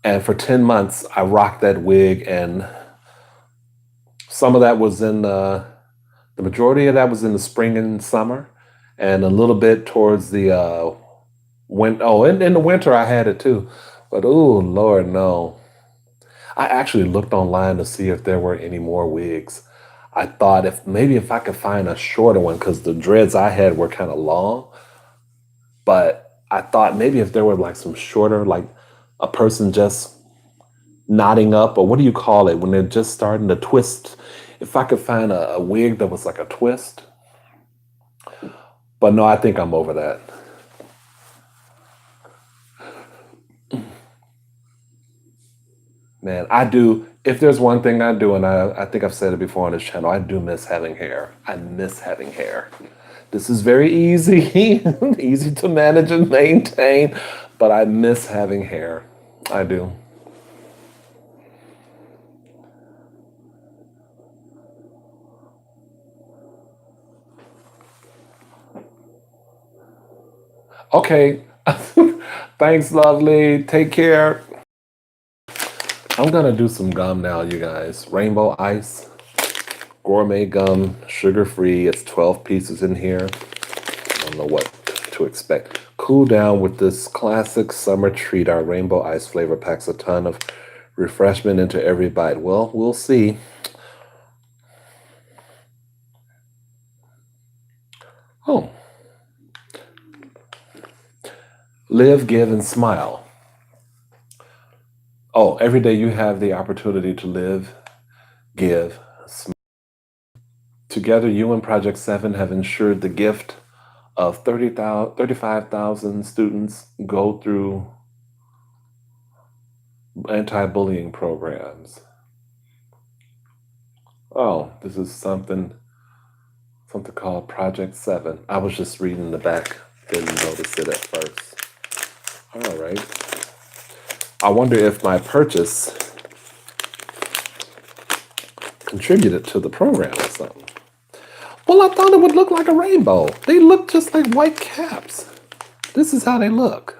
And for 10 months, I rocked that wig, and some of that was in the majority of that was in the spring and summer, and a little bit towards the winter. Oh, in the winter, I had it too. But oh, Lord, no. I actually looked online to see if there were any more wigs. I thought if I could find a shorter one because the dreads I had were kind of long, but I thought maybe if there were like some shorter, like a person just knotting up, or what do you call it when they're just starting to twist? If I could find a wig that was like a twist, but no, I think I'm over that. Man, I do. If there's one thing I do, and I think I've said it before on this channel, I do miss having hair. I miss having hair. This is very easy, easy to manage and maintain, but I miss having hair. I do. Okay. Thanks, lovely. Take care. I'm gonna do some gum now, you guys. Rainbow Ice, gourmet gum, sugar free. It's 12 pieces in here. I don't know what to expect. Cool down with this classic summer treat. Our Rainbow Ice flavor packs a ton of refreshment into every bite. Well, we'll see. Oh, live, give, and smile. Oh, every day you have the opportunity to live, give, smile. Together, you and Project 7 have ensured the gift of 35,000 students go through anti-bullying programs. Oh, this is something called Project 7. I was just reading the back, didn't notice it at first. All right. I wonder if my purchase contributed to the program or something. Well, I thought it would look like a rainbow. They look just like white caps. This is how they look.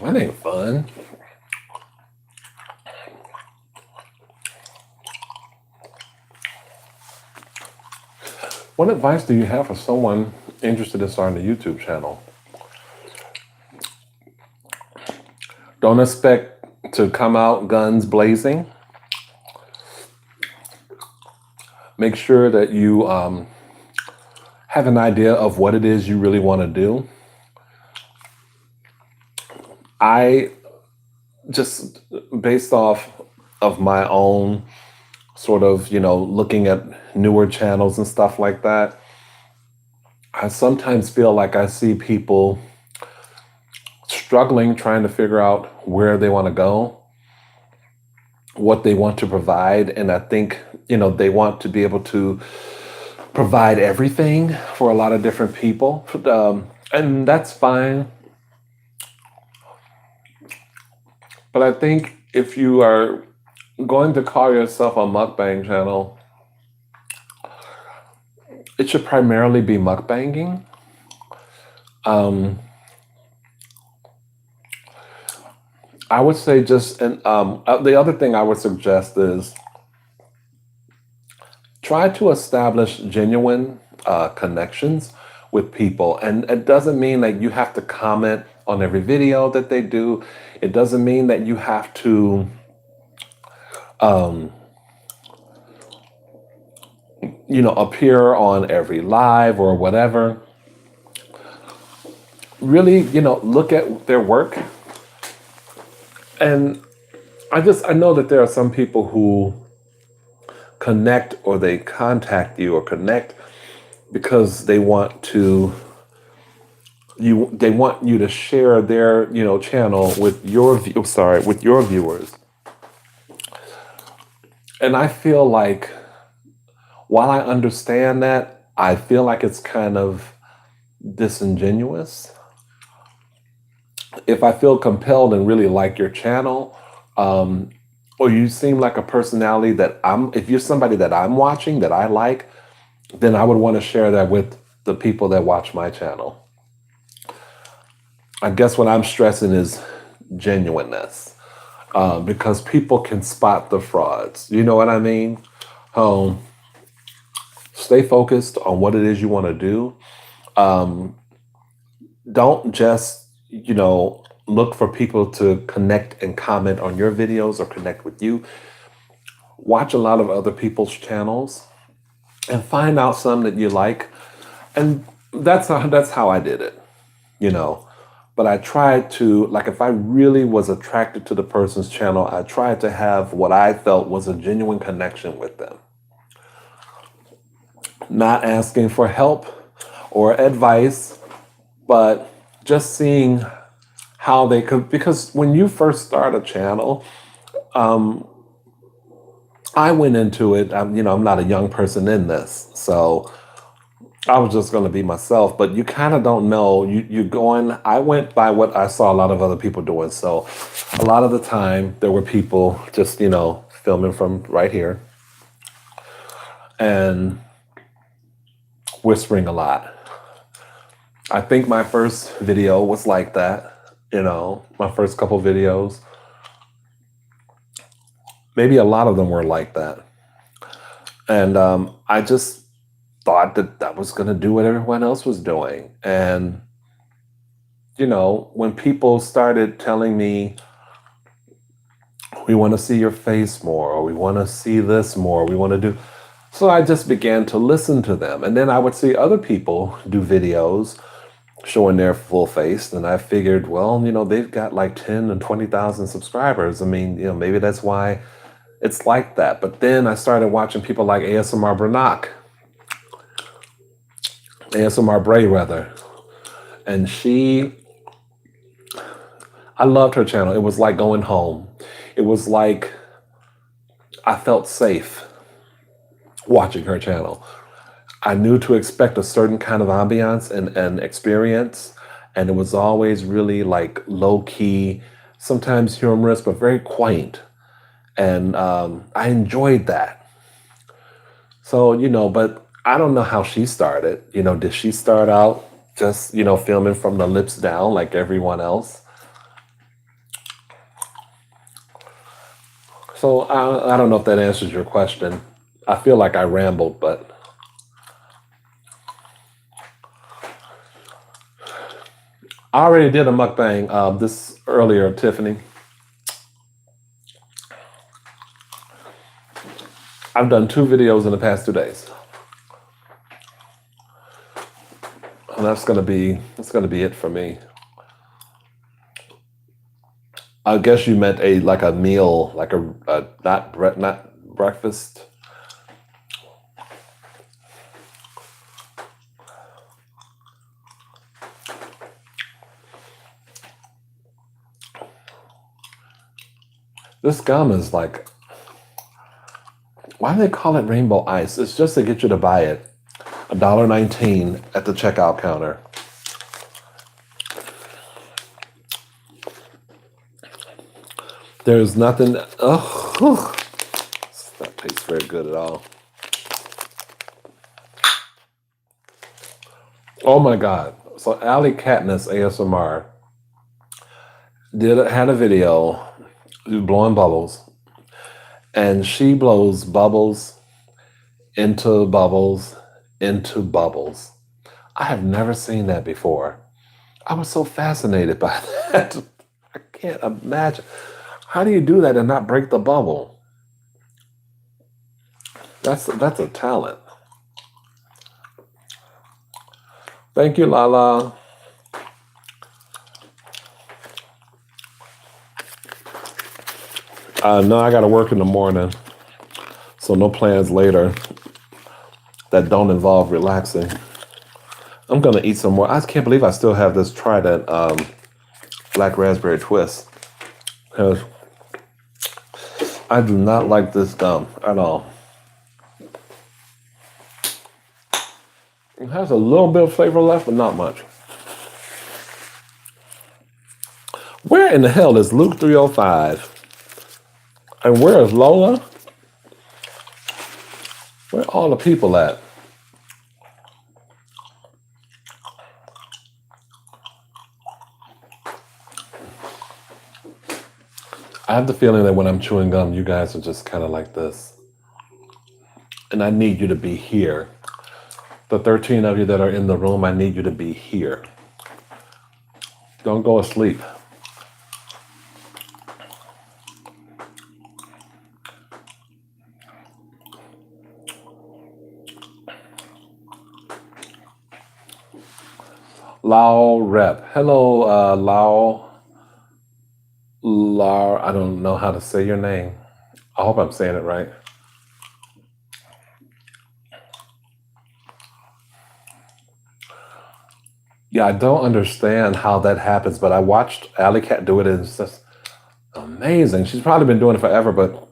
That ain't fun. What advice do you have for someone interested in starting a YouTube channel? Don't expect to come out guns blazing. Make sure that you have an idea of what it is you really want to do. I just, based off of my own sort of, looking at newer channels and stuff like that, I sometimes feel like I see people struggling trying to figure out where they want to go, what they want to provide. And I think, they want to be able to provide everything for a lot of different people. And that's fine. But I think if you are going to call yourself a mukbang channel, it should primarily be mukbanging. I would say the other thing I would suggest is try to establish genuine connections with people. And it doesn't mean that you have to comment on every video that they do. It doesn't mean that you have to, um, appear on every live or whatever. Really, look at their work. And I know that there are some people who connect or they contact you or connect because they want you to share their channel with with your viewers. And I feel like, while I understand that, I feel like it's kind of disingenuous. If I feel compelled and really like your channel, um, or you seem like a personality if you're somebody that I'm watching that I like, then I would want to share that with the people that watch my channel. I guess what I'm stressing is genuineness, because people can spot the frauds. You know what I mean? Um, Stay focused on what it is you want to do. Um, don't just, look for people to connect and comment on your videos or connect with you. Watch a lot of other people's channels and find out some that you like. And that's how I did it, you know. But I tried to, like, if I really was attracted to the person's channel, I tried to have what I felt was a genuine connection with them. Not asking for help or advice, but just seeing how they could, because when you first start a channel, I went into it, I'm not a young person in this, so I was just going to be myself, but you kind of don't know. I went by what I saw a lot of other people doing. So a lot of the time there were people just, filming from right here and whispering a lot. I think my first video was like that, my first couple videos. Maybe a lot of them were like that. And I just thought that I was going to do what everyone else was doing. And, when people started telling me, we want to see your face more, or we want to see this more, we want to do. So I just began to listen to them. And then I would see other people do videos showing their full face. And I figured, well, they've got like 10 and 20,000 subscribers. I mean, maybe that's why it's like that. But then I started watching people like ASMR Bray rather. And I loved her channel. It was like going home. It was like I felt safe watching her channel. I knew to expect a certain kind of ambiance and experience. And it was always really like low key, sometimes humorous, but very quaint. And I enjoyed that. So, but I don't know how she started. Did she start out just, filming from the lips down like everyone else? So I don't know if that answers your question. I feel like I rambled, but I already did a mukbang this earlier, Tiffany. I've done 2 videos in the past 2 days. And that's gonna be it for me. I guess you meant a meal, like a not breakfast. This gum is like, why do they call it rainbow ice? It's just to get you to buy it. $1.19 at the checkout counter. There's nothing. Oh, that tastes very good at all. Oh my God! So Alley Katniss ASMR had a video blowing bubbles, and she blows bubbles into bubbles into bubbles. I have never seen that before. I was so fascinated by that. I can't imagine. How do you do that and not break the bubble? That's a talent. Thank you, Lala. No, I got to work in the morning, so no plans later that don't involve relaxing. I'm gonna eat some more. I can't believe I still have this Trident black raspberry twist, because I do not like this gum at all. It has a little bit of flavor left, but not much. Where in the hell is Luke 305? And where is Lola? Where are all the people at? I have the feeling that when I'm chewing gum, you guys are just kind of like this. And I need you to be here. The 13 of you that are in the room, I need you to be here. Don't go asleep. Lao Rep. Hello, Lao. Lar, I don't know how to say your name. I hope I'm saying it right. Yeah, I don't understand how that happens, but I watched Alley Cat do it, and it's just amazing. She's probably been doing it forever, but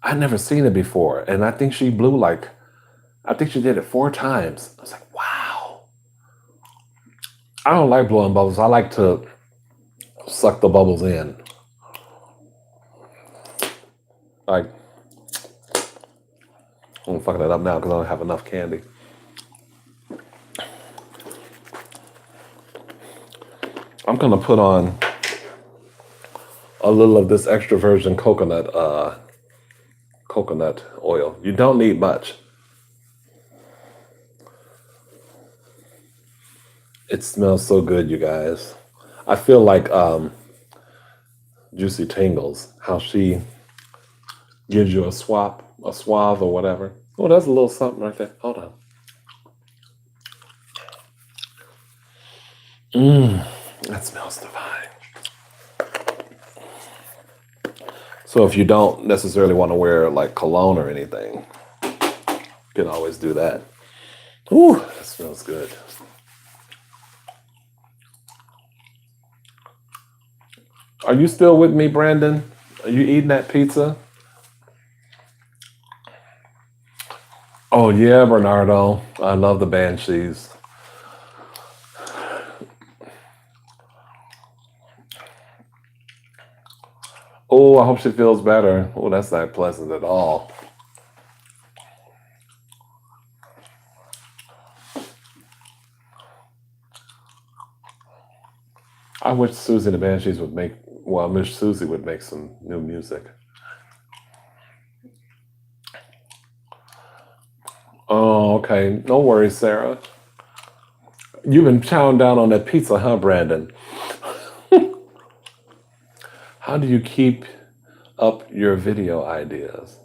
I'd never seen it before. And I think she blew I think she did it 4 times. I was like, wow. I don't like blowing bubbles. I like to suck the bubbles in. Like, I'm fucking it up now because I don't have enough candy. I'm gonna put on a little of this extra virgin coconut oil. You don't need much. It smells so good, you guys. I feel like Juicy Tingles, how she gives you a swath or whatever. Oh, that's a little something right there. Hold on. That smells divine. So if you don't necessarily want to wear like cologne or anything, you can always do that. Ooh, that smells good. Are you still with me, Brandon? Are you eating that pizza? Oh yeah, Bernardo. I love the Banshees. Oh, I hope she feels better. Oh, that's not pleasant at all. I wish Susie and the Banshees would make, well, I wish Susie would make some new music. Oh, okay. No worries, Sarah. You've been chowing down on that pizza, huh, Brandon? How do you keep up your video ideas?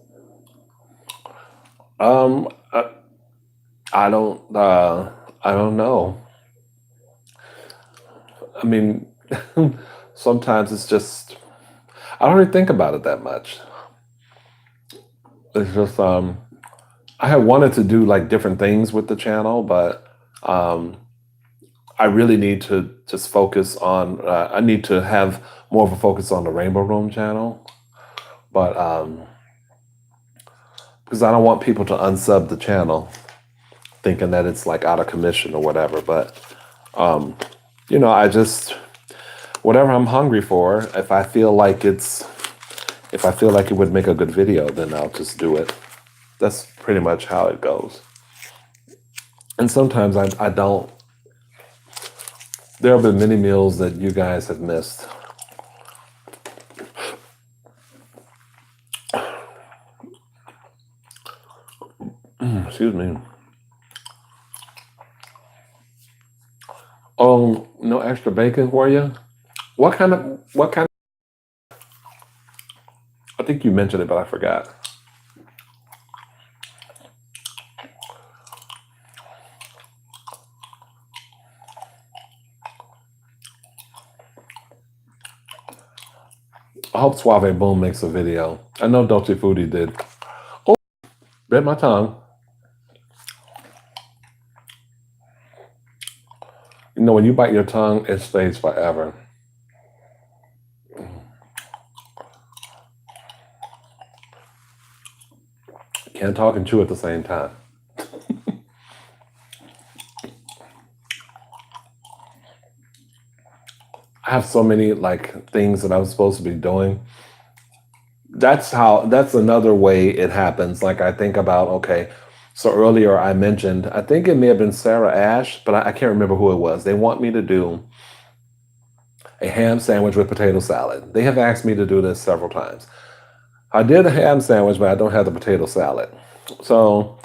Um, I, I don't, I don't know. I mean, sometimes it's just, I don't really think about it that much. It's just, I had wanted to do like different things with the channel, but I really need to just focus on, I need to have more of a focus on the Rainbow Room channel. But, because I don't want people to unsub the channel thinking that it's like out of commission or whatever. But, I just, whatever I'm hungry for, if I feel like it would make a good video, then I'll just do it. That's pretty much how it goes. And sometimes I don't. There have been many meals that you guys have missed. Excuse me. No extra bacon for you? What kind I think you mentioned it, but I forgot. I hope Suave Boom makes a video. I know Dolce Foodie did. Oh, bit my tongue. You know, when you bite your tongue, it stays forever. Can't talk and chew at the same time. I have so many like things that I'm supposed to be doing. That's another way it happens. Like I think about, okay, so earlier I mentioned, I think it may have been Sarah Ash, but I can't remember who it was. They want me to do a ham sandwich with potato salad. They have asked me to do this several times. I did a ham sandwich, but I don't have the potato salad. So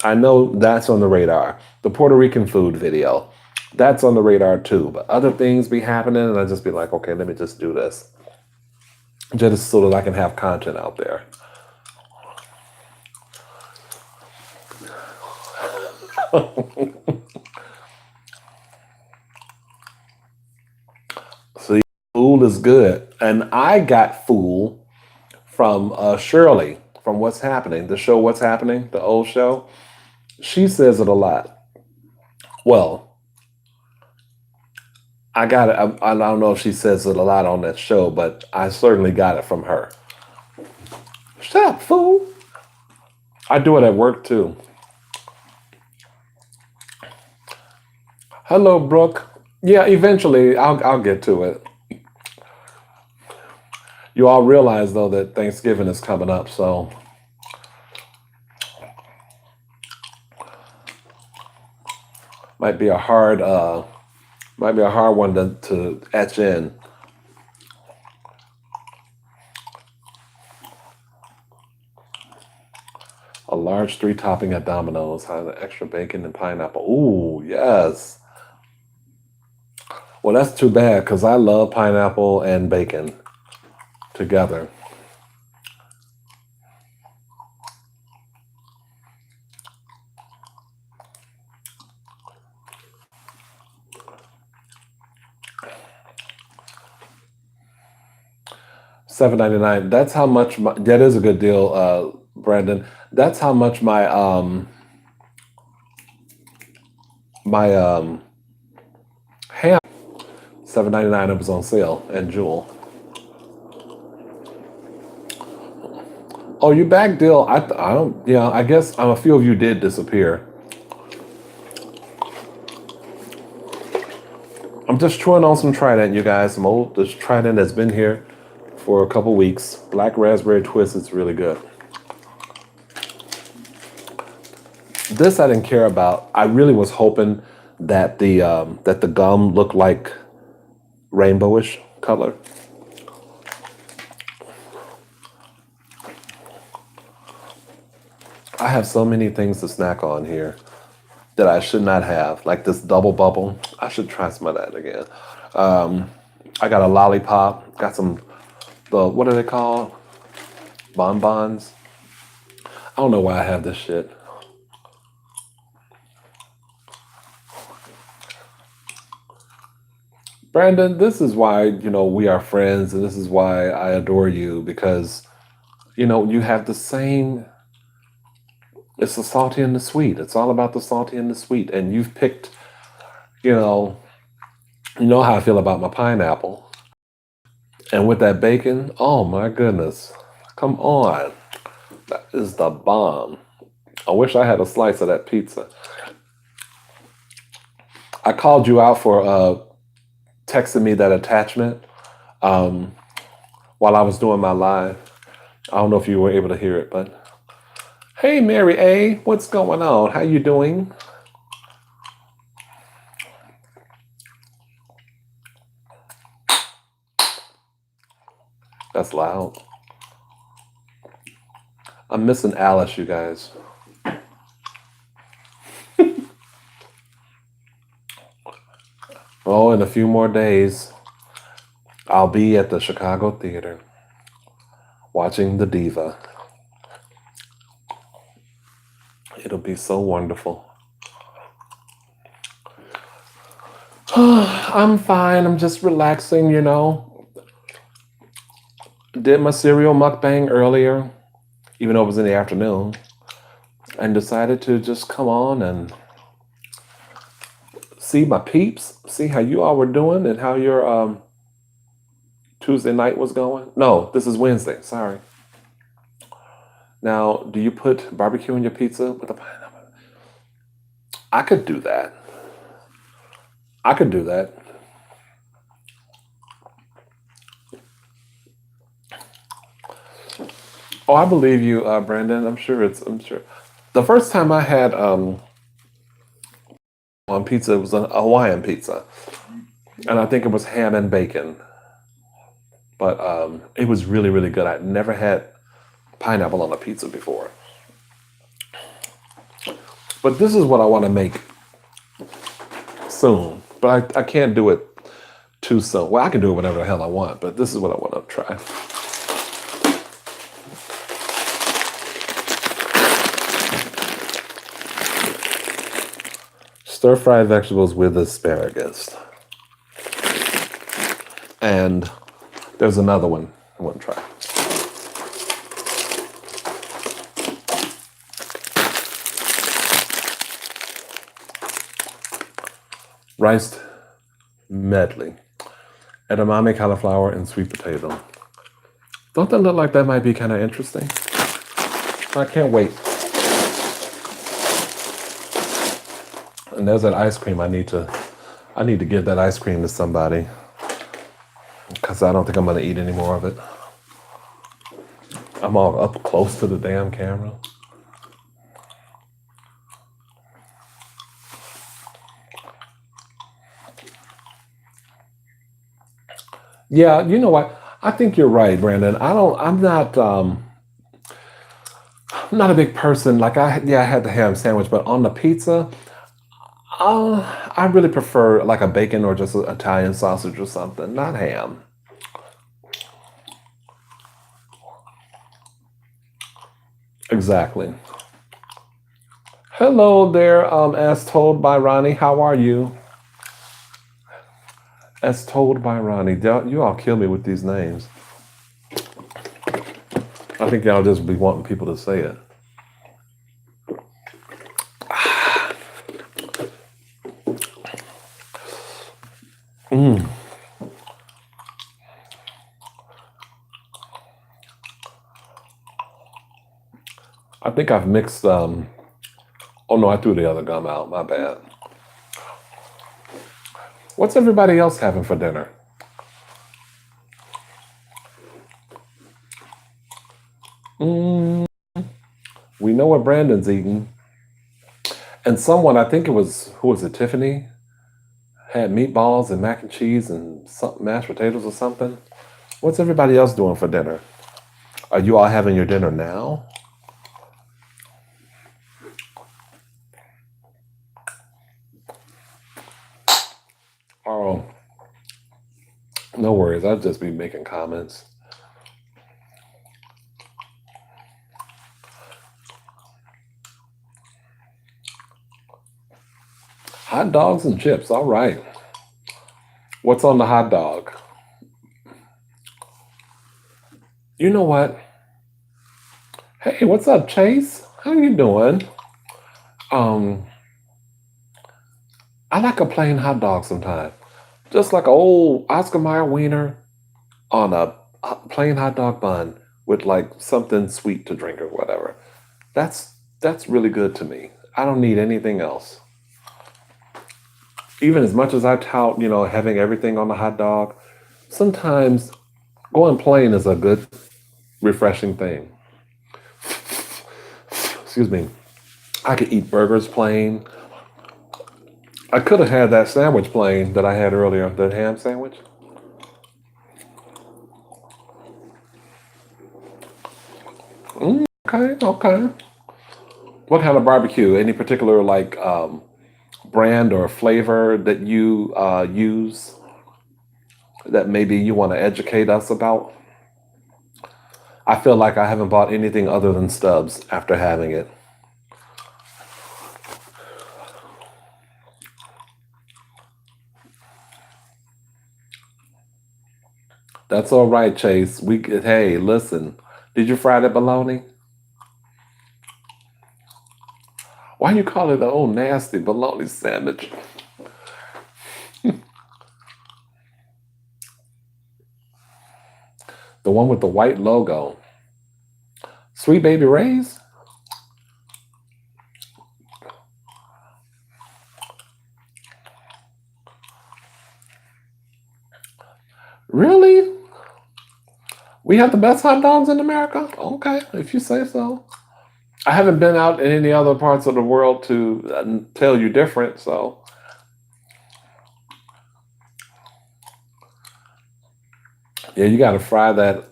I know that's on the radar. The Puerto Rican food video, that's on the radar too. But other things be happening, and I just be like, okay, let me just do this, just so that I can have content out there. See, food is good, and I got food from Shirley from What's Happening, the show What's Happening, the old show. She says it a lot. Well, I got it. I don't know if she says it a lot on that show, but I certainly got it from her. Shut up, fool. I do it at work too. Hello, Brooke. Yeah, eventually I'll get to it. You all realize though that Thanksgiving is coming up, so might be a hard one to etch in. A large three topping at Domino's has extra bacon and pineapple. Ooh, yes. Well, that's too bad because I love pineapple and bacon together. $7.99. That's how much that is a good deal, Brandon. That's how much my ham. $7.99. It was on sale and Jewel. Oh, you back, Dill? I don't. Yeah, I guess a few of you did disappear. I'm just chewing on some Trident, you guys. Some old this Trident that's been here for a couple weeks. Black raspberry twist. It's really good. This I didn't care about. I really was hoping that the gum looked like rainbowish color. I have so many things to snack on here that I should not have, like this double bubble. I should try some of that again. I got a lollipop. Got some what are they called? Bonbons. I don't know why I have this shit. Brandon, this is why, we are friends, and this is why I adore you, because, you have the same, it's the salty and the sweet. It's all about the salty and the sweet. And you've picked, you know, you know how I feel about my pineapple. And with that bacon, oh my goodness. Come on. That is the bomb. I wish I had a slice of that pizza. I called you out for texting me that attachment um, while I was doing my live. I don't know if you were able to hear it, but hey, Mary A, what's going on? How you doing? That's loud. I'm missing Alice, you guys. Oh, in a few more days, I'll be at the Chicago Theater watching The Diva. It'll be so wonderful. I'm fine. I'm just relaxing, you know. Did my cereal mukbang earlier, even though it was in the afternoon, and decided to just come on and see my peeps, see how you all were doing and how your Tuesday night was going. No, this is Wednesday. Sorry. Now, do you put barbecue in your pizza with a pineapple? I could do that. I could do that. Oh, I believe you, Brandon. I'm sure it's. I'm sure. The first time I had on pizza, it was a Hawaiian pizza, and I think it was ham and bacon. But it was really, really good. I'd never had pineapple on a pizza before. But this is what I want to make soon. But I can't do it too soon. Well, I can do it whenever the hell I want, but this is what I want to try. Stir-fried vegetables with asparagus. And there's another one I want to try. Rice medley, edamame, cauliflower, and sweet potato. Don't that look like that might be kind of interesting? I can't wait. And there's that ice cream. I need to give that ice cream to somebody because I don't think I'm gonna eat any more of it. I'm all up close to the damn camera. Yeah, you know what? I think you're right, Brandon. I'm not a big person. Like I had the ham sandwich, but on the pizza, I really prefer like a bacon or just an Italian sausage or something, not ham. Exactly. Hello there, as told by Ronnie. How are you? As told by Ronnie. You all kill me with these names. I think y'all just be wanting people to say it. I think I've mixed. Oh no, I threw the other gum out. My bad. What's everybody else having for dinner? We know what Brandon's eating. And someone, I think it was, who was it, Tiffany, had meatballs and mac and cheese and some mashed potatoes or something. What's everybody else doing for dinner? Are you all having your dinner now? Oh, no worries. I'll just be making comments. Hot dogs and chips. All right. What's on the hot dog? You know what? Hey, what's up, Chase? How you doing? Um, I like a plain hot dog sometimes. Just like an old Oscar Mayer wiener on a plain hot dog bun with like something sweet to drink or whatever. That's really good to me. I don't need anything else. Even as much as I tout, having everything on the hot dog, sometimes going plain is a good, refreshing thing. Excuse me. I could eat burgers plain. I could have had that sandwich plain that I had earlier, the ham sandwich. Okay, okay. What kind of barbecue? Any particular like brand or flavor that you use that maybe you want to educate us about? I feel like I haven't bought anything other than Stubbs after having it. That's all right, Chase. Hey, listen. Did you fry that bologna? Why you call it an old nasty bologna sandwich? The one with the white logo. Sweet Baby Ray's? Really? We have the best hot dogs in America? Okay, if you say so. I haven't been out in any other parts of the world to tell you different, so. Yeah, you gotta fry that.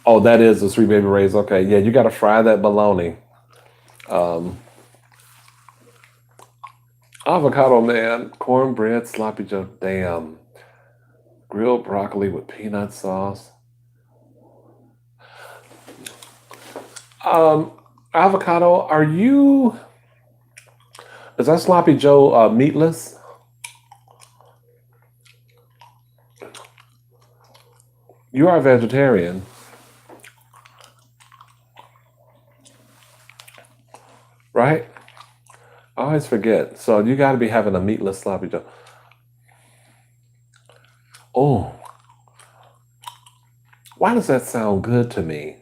Oh, that is the Sweet Baby Ray's. Okay, yeah, you gotta fry that bologna. Um, Avocado man, cornbread, sloppy joe, damn. Grilled broccoli with peanut sauce. Um, Avocado, is that sloppy joe meatless? You are a vegetarian, right? I always forget. So you gotta be having a meatless sloppy joe. Oh, why does that sound good to me?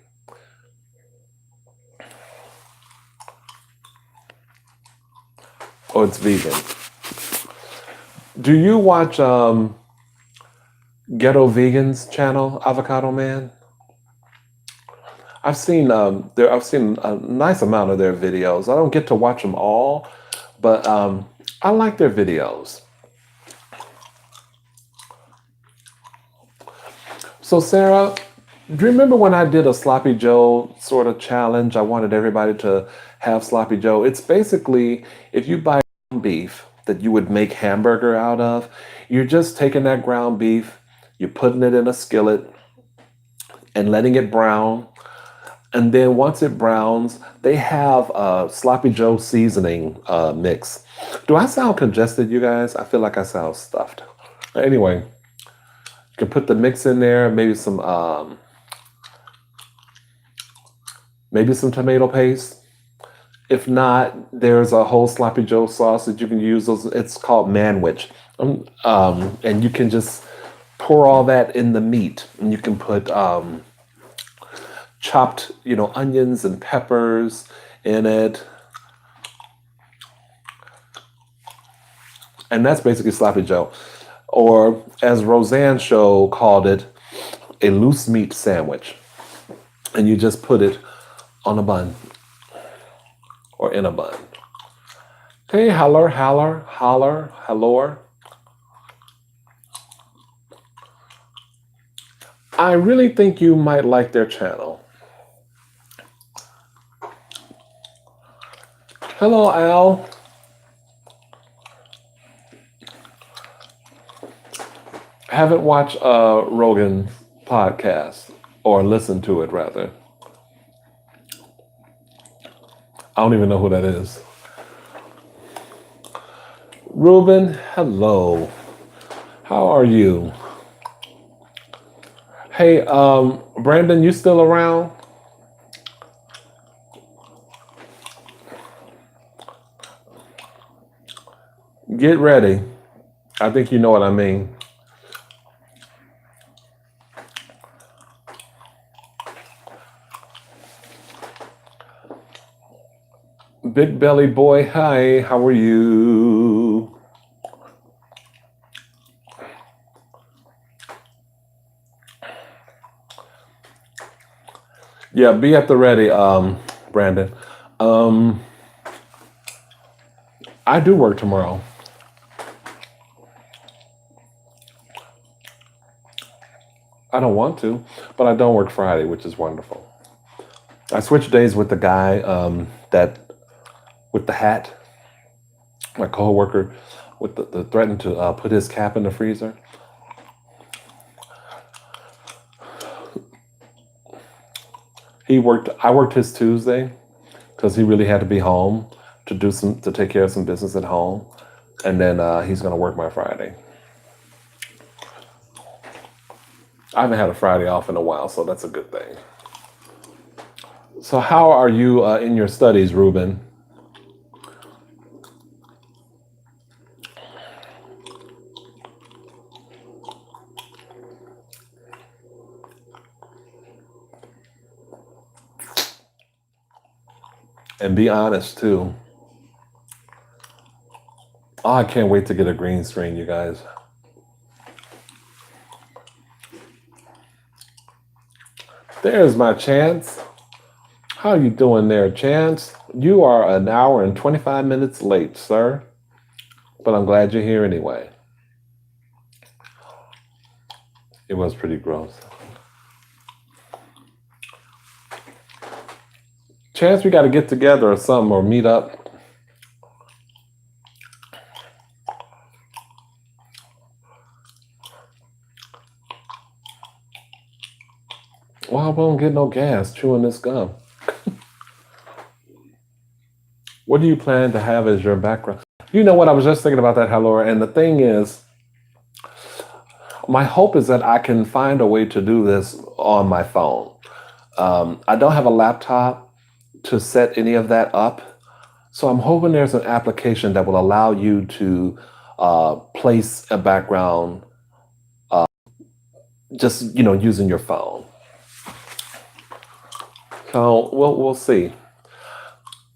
Oh, it's vegan. Do you watch Ghetto Vegans channel, Avocado Man? I've seen a nice amount of their videos. I don't get to watch them all, but I like their videos. So Sarah, do you remember when I did a sloppy joe sort of challenge? I wanted everybody to have sloppy joe. It's basically if you buy beef that you would make hamburger out of, you're just taking that ground beef, you're putting it in a skillet and letting it brown. And then once it browns, they have a sloppy joe seasoning mix. Do I sound congested, you guys? I feel like I sound stuffed. Anyway, you can put the mix in there, maybe some tomato paste. If not, there's a whole sloppy joe sauce that you can use. It's called manwich, and you can just pour all that in the meat, and you can put chopped, onions and peppers in it, and that's basically sloppy joe, or as Roseanne show called it, a loose meat sandwich, and you just put it on a bun or in a bun. Hey, holler. I really think you might like their channel. Hello, Al. Haven't watched Rogan podcast or listened to it rather. I don't even know who that is. Ruben, hello. How are you? Hey, Brandon, you still around? Get ready. I think you know what I mean. Big belly boy, hi, how are you? Yeah, be at the ready, Brandon. Um, I do work tomorrow. I don't want to, but I don't work Friday, which is wonderful. I switch days with the guy that with the hat. My coworker with the threatened to put his cap in the freezer. I worked his Tuesday because he really had to be home to take care of some business at home, and then he's gonna work my Friday. I haven't had a Friday off in a while, so that's a good thing. So how are you in your studies, Ruben? And be honest too. Oh, I can't wait to get a green screen, you guys. There's my Chance. How you doing there, Chance? You are an hour and 25 minutes late, sir. But I'm glad you're here anyway. It was pretty gross. Chance, we got to get together or something or meet up. Well, I won't get no gas chewing this gum. What do you plan to have as your background? You know what? I was just thinking about that, Halora. And the thing is, my hope is that I can find a way to do this on my phone. I don't have a laptop to set any of that up. So I'm hoping there's an application that will allow you to place a background just, using your phone. So we'll see.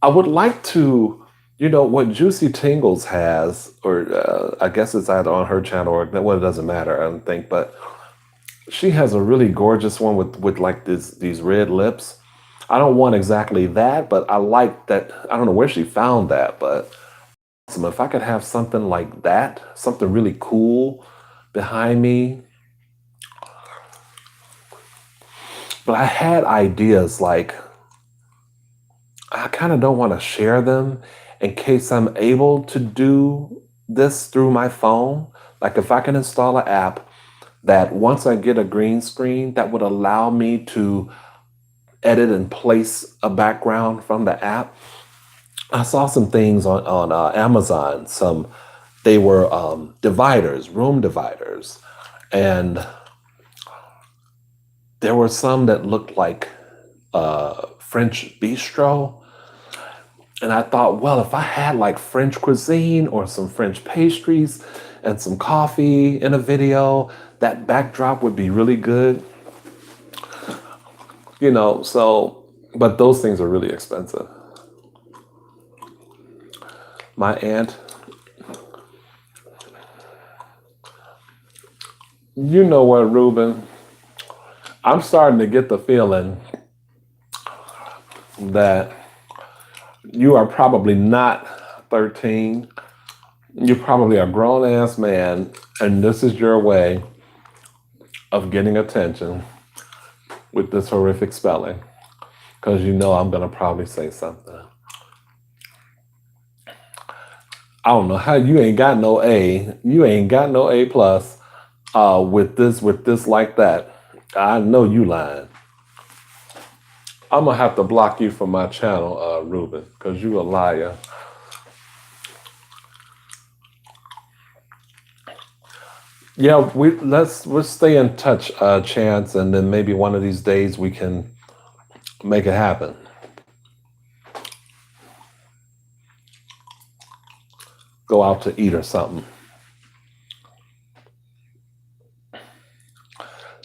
I would like to, what Juicy Tingles has, or I guess it's either on her channel or well, it doesn't matter, I don't think, but she has a really gorgeous one with like these red lips. I don't want exactly that, but I like that. I don't know where she found that, but if I could have something like that, something really cool behind me. But I had ideas like I kind of don't want to share them in case I'm able to do this through my phone. Like if I can install an app that once I get a green screen that would allow me to edit and place a background from the app. I saw some things on Amazon. They were dividers, room dividers, and there were some that looked like French bistro. And I thought, well, if I had like French cuisine or some French pastries and some coffee in a video, that backdrop would be really good. But those things are really expensive. My aunt, you know what, Ruben? I'm starting to get the feeling that you are probably not 13. You're probably a grown ass man, and this is your way of getting attention with this horrific spelling. Because I'm going to probably say something. I don't know how you ain't got no A. You ain't got no A plus with this like that. I know you lying. I'm gonna have to block you from my channel, Ruben, because you a liar. Yeah, we'll stay in touch, Chance, and then maybe one of these days we can make it happen. Go out to eat or something.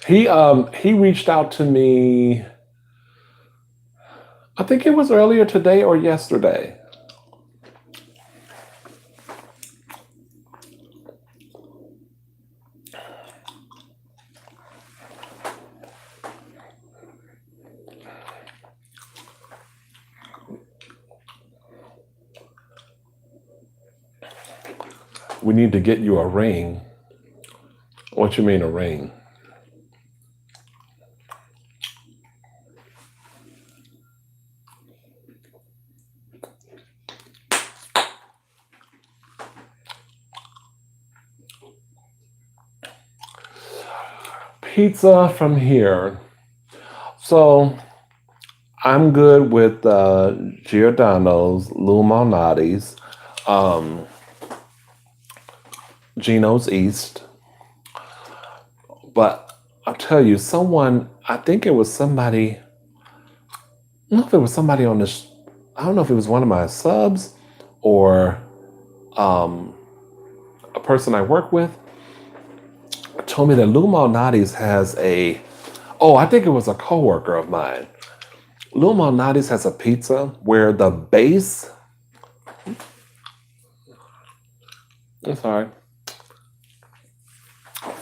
He reached out to me. I think it was earlier today or yesterday. We need to get you a ring. What you mean a ring? Pizza from here. So I'm good with Giordano's, Lou Malnati's, um, Gino's East. But I'll tell you, I think it was somebody, I don't know if it was somebody on this, I don't know if it was one of my subs or um, a person I work with, told me that Lou Malnati's has I think it was a coworker of mine. Lou Malnati's has a pizza where the base, I'm sorry,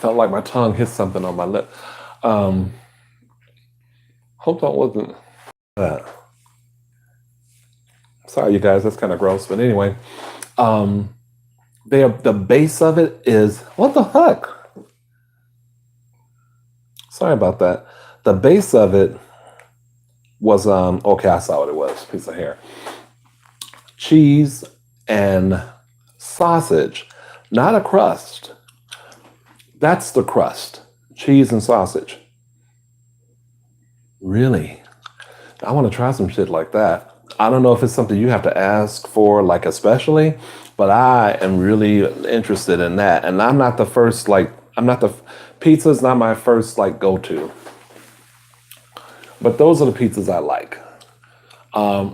felt like my tongue hit something on my lip. Um, Hope that wasn't that. Sorry, you guys, that's kind of gross. But anyway, um, the base of it is, what the heck? Sorry about that. The base of it was okay, I saw what it was. Piece of hair. Cheese and sausage, not a crust. That's the crust. Cheese and sausage. Really? I want to try some shit like that. I don't know if it's something you have to ask for, like especially, but I am really interested in that. And I'm not the first, like, I'm not the pizza's not my first like go to, but those are the pizzas I like.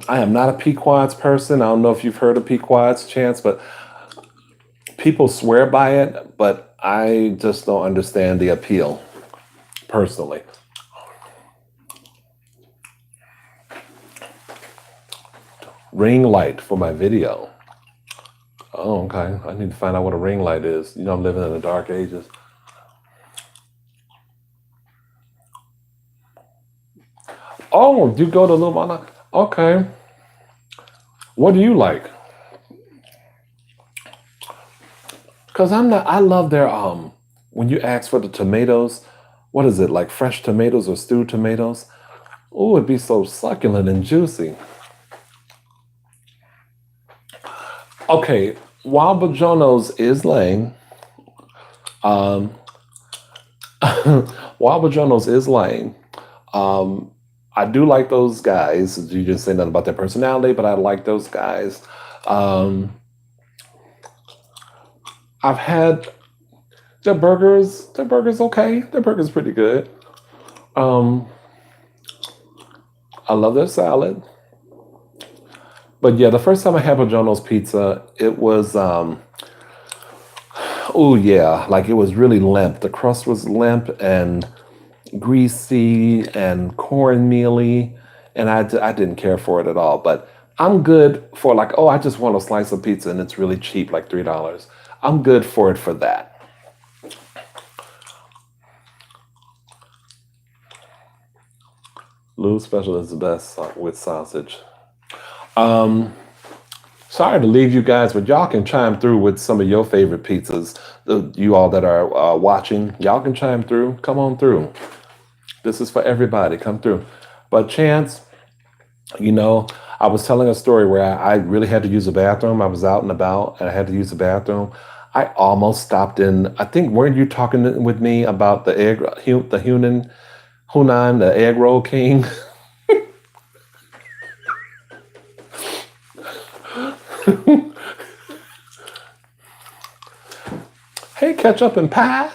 I am not a Pequod's person. I don't know if you've heard of Pequod's, Chance, but people swear by it, but I just don't understand the appeal personally. Ring light for my video. Oh, okay. I need to find out what a ring light is. You know, I'm living in the dark ages. Oh, you go to Lumana? Okay. What do you like? Because I love their, when you ask for the tomatoes, what is it, like fresh tomatoes or stewed tomatoes? Oh, it'd be so succulent and juicy. Okay, while Bajono's is laying, um, while Bajono's is laying, um, I do like those guys. You didn't say nothing about their personality, but I like those guys. Um, I've had their burgers. Their burgers okay. Their burgers pretty good. Um, I love their salad. But yeah, the first time I had Bajono's pizza, it was oh yeah, like it was really limp. The crust was limp and greasy and cornmealy, and I didn't care for it at all. But I'm good for like, oh, I just want a slice of pizza and it's really cheap, like $3. I'm good for it for that. Lou's special is the best with sausage. Um, Sorry to leave you guys, but y'all can chime through with some of your favorite pizzas. You all that are watching, y'all can chime through. Come on through. This is for everybody. Come through. But Chance, you know, I was telling a story where I really had to use the bathroom. I was out and about and I had to use the bathroom. I almost stopped in. I think, weren't you talking with me about the Hunan, the egg roll king? Hey, ketchup and pie.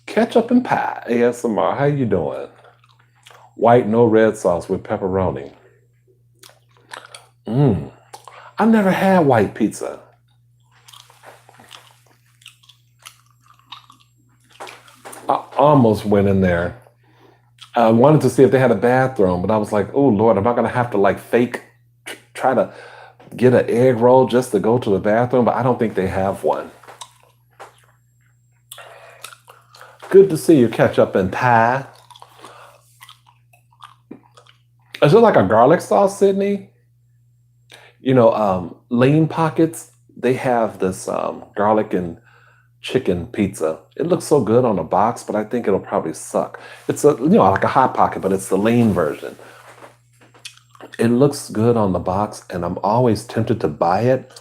Ketchup and pie. ASMR. How you doing? White, no red sauce with pepperoni. I never had white pizza. I almost went in there. I wanted to see if they had a bathroom, but I was like, oh Lord, am I gonna have to like try to get an egg roll just to go to the bathroom? But I don't think they have one. Good to see you, ketchup and pie. Is it like a garlic sauce, Sydney? You know, Lean Pockets, they have this garlic and chicken pizza. It looks so good on the box, but I think it'll probably suck. It's like a Hot Pocket, but it's the lean version. It looks good on the box, and I'm always tempted to buy it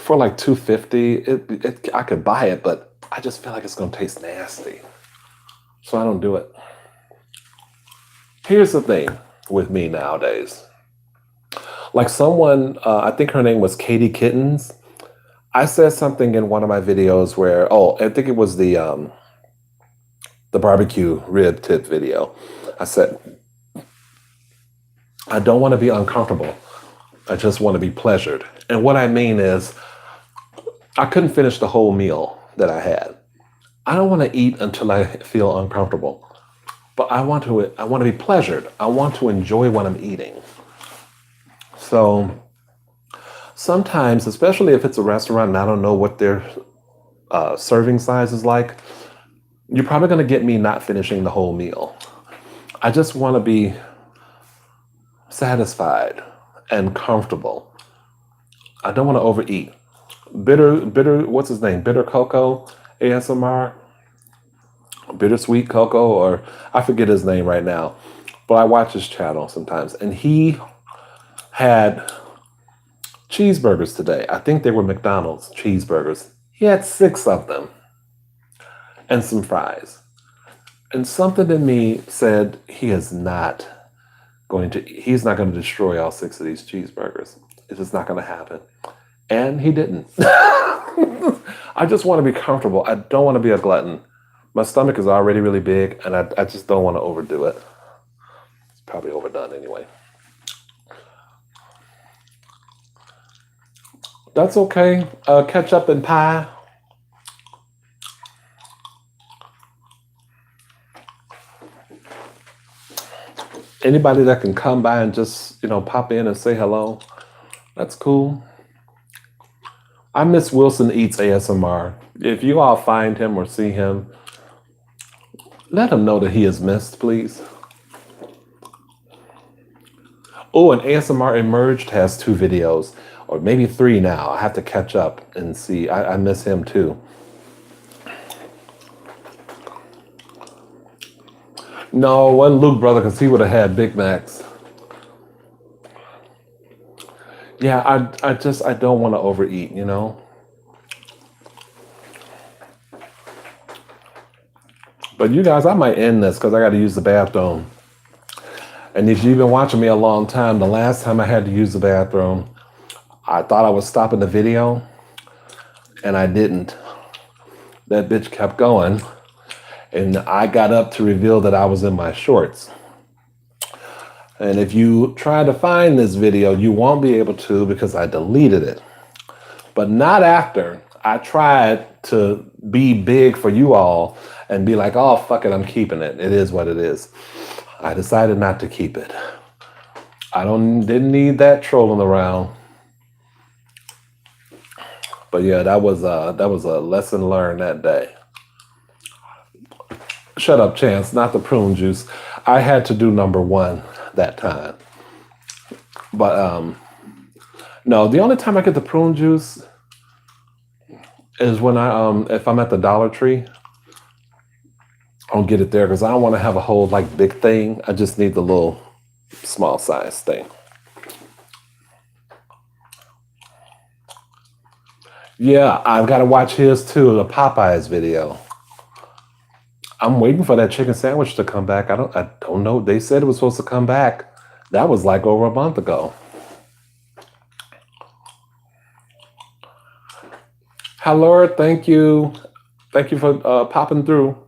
for like $2.50. I could buy it, but I just feel like it's gonna taste nasty. So I don't do it. Here's the thing with me nowadays. Like someone, I think her name was Katie Kittens. I said something in one of my videos where, oh, I think it was the barbecue rib tip video. I said, I don't want to be uncomfortable. I just want to be pleasured. And what I mean is, I couldn't finish the whole meal that I had. I don't want to eat until I feel uncomfortable, but I want to be pleasured. I want to enjoy what I'm eating. So sometimes, especially if it's a restaurant and I don't know what their serving size is like, you're probably going to get me not finishing the whole meal. I just want to be satisfied and comfortable. I don't want to overeat. Bitter, what's his name? Bitter Cocoa ASMR? Bittersweet Cocoa, or I forget his name right now. But I watch his channel sometimes. And he had cheeseburgers today. I think they were McDonald's cheeseburgers. He had 6 of them and some fries. And something in me said he's not going to destroy all 6 of these cheeseburgers. It's just not going to happen. And he didn't. I just want to be comfortable. I don't want to be a glutton. My stomach is already really big, and I just don't want to overdo it. It's probably overdone anyway. That's okay. Ketchup and pie. Anybody that can come by and just, pop in and say hello, that's cool. I miss Wilson Eats ASMR. If you all find him or see him, let him know that he is missed, please. Oh, and ASMR Emerged has 2 videos, or maybe 3 now. I have to catch up and see. I miss him too. No, it wasn't Luke Brother, because he would have had Big Macs. Yeah, I don't want to overeat, But you guys, I might end this because I got to use the bathroom. And if you've been watching me a long time, the last time I had to use the bathroom, I thought I was stopping the video, and I didn't. That bitch kept going, and I got up to reveal that I was in my shorts. And if you try to find this video, you won't be able to because I deleted it. But not after I tried to be big for you all and be like, oh, fuck it, I'm keeping it. It is what it is. I decided not to keep it. I didn't need that trolling around. But yeah, that was a lesson learned that day. Shut up, Chance, not the prune juice. I had to do number 1 that time. But no, the only time I get the prune juice is when if I'm at the Dollar Tree. I'll get it there because I don't want to have a whole big thing. I just need the little small size thing. Yeah, I've got to watch his too, the Popeyes video. I'm waiting for that chicken sandwich to come back. I don't know. They said it was supposed to come back. That was over a month ago. Hi, Laura. Thank you. Thank you for popping through.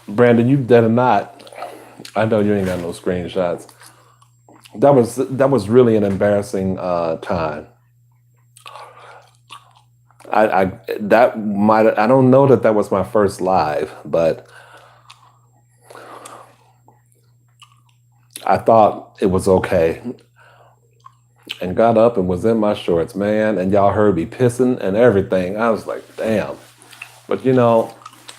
Brandon, you dead or not? I know you ain't got no screenshots. That was really an embarrassing time. I don't know that was my first live, but I thought it was okay. And got up and was in my shorts, man, and y'all heard me pissing and everything. I was like, damn. But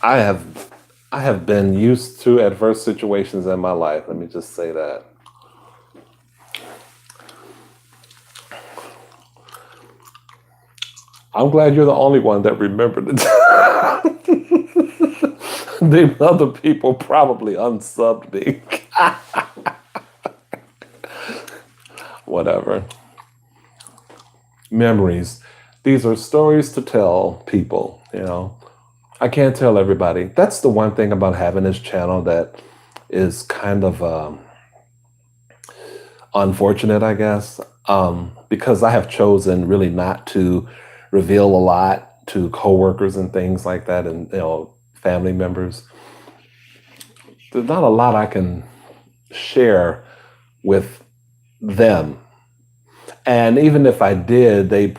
I have been used to adverse situations in my life. Let me just say that. I'm glad you're the only one that remembered it. The other people probably unsubbed me. Whatever. Memories. These are stories to tell people, you know. I can't tell everybody. That's the one thing about having this channel that is kind of unfortunate, I guess, because I have chosen really not to reveal a lot to coworkers and things like that, and family members. There's not a lot I can share with them, and even if I did, they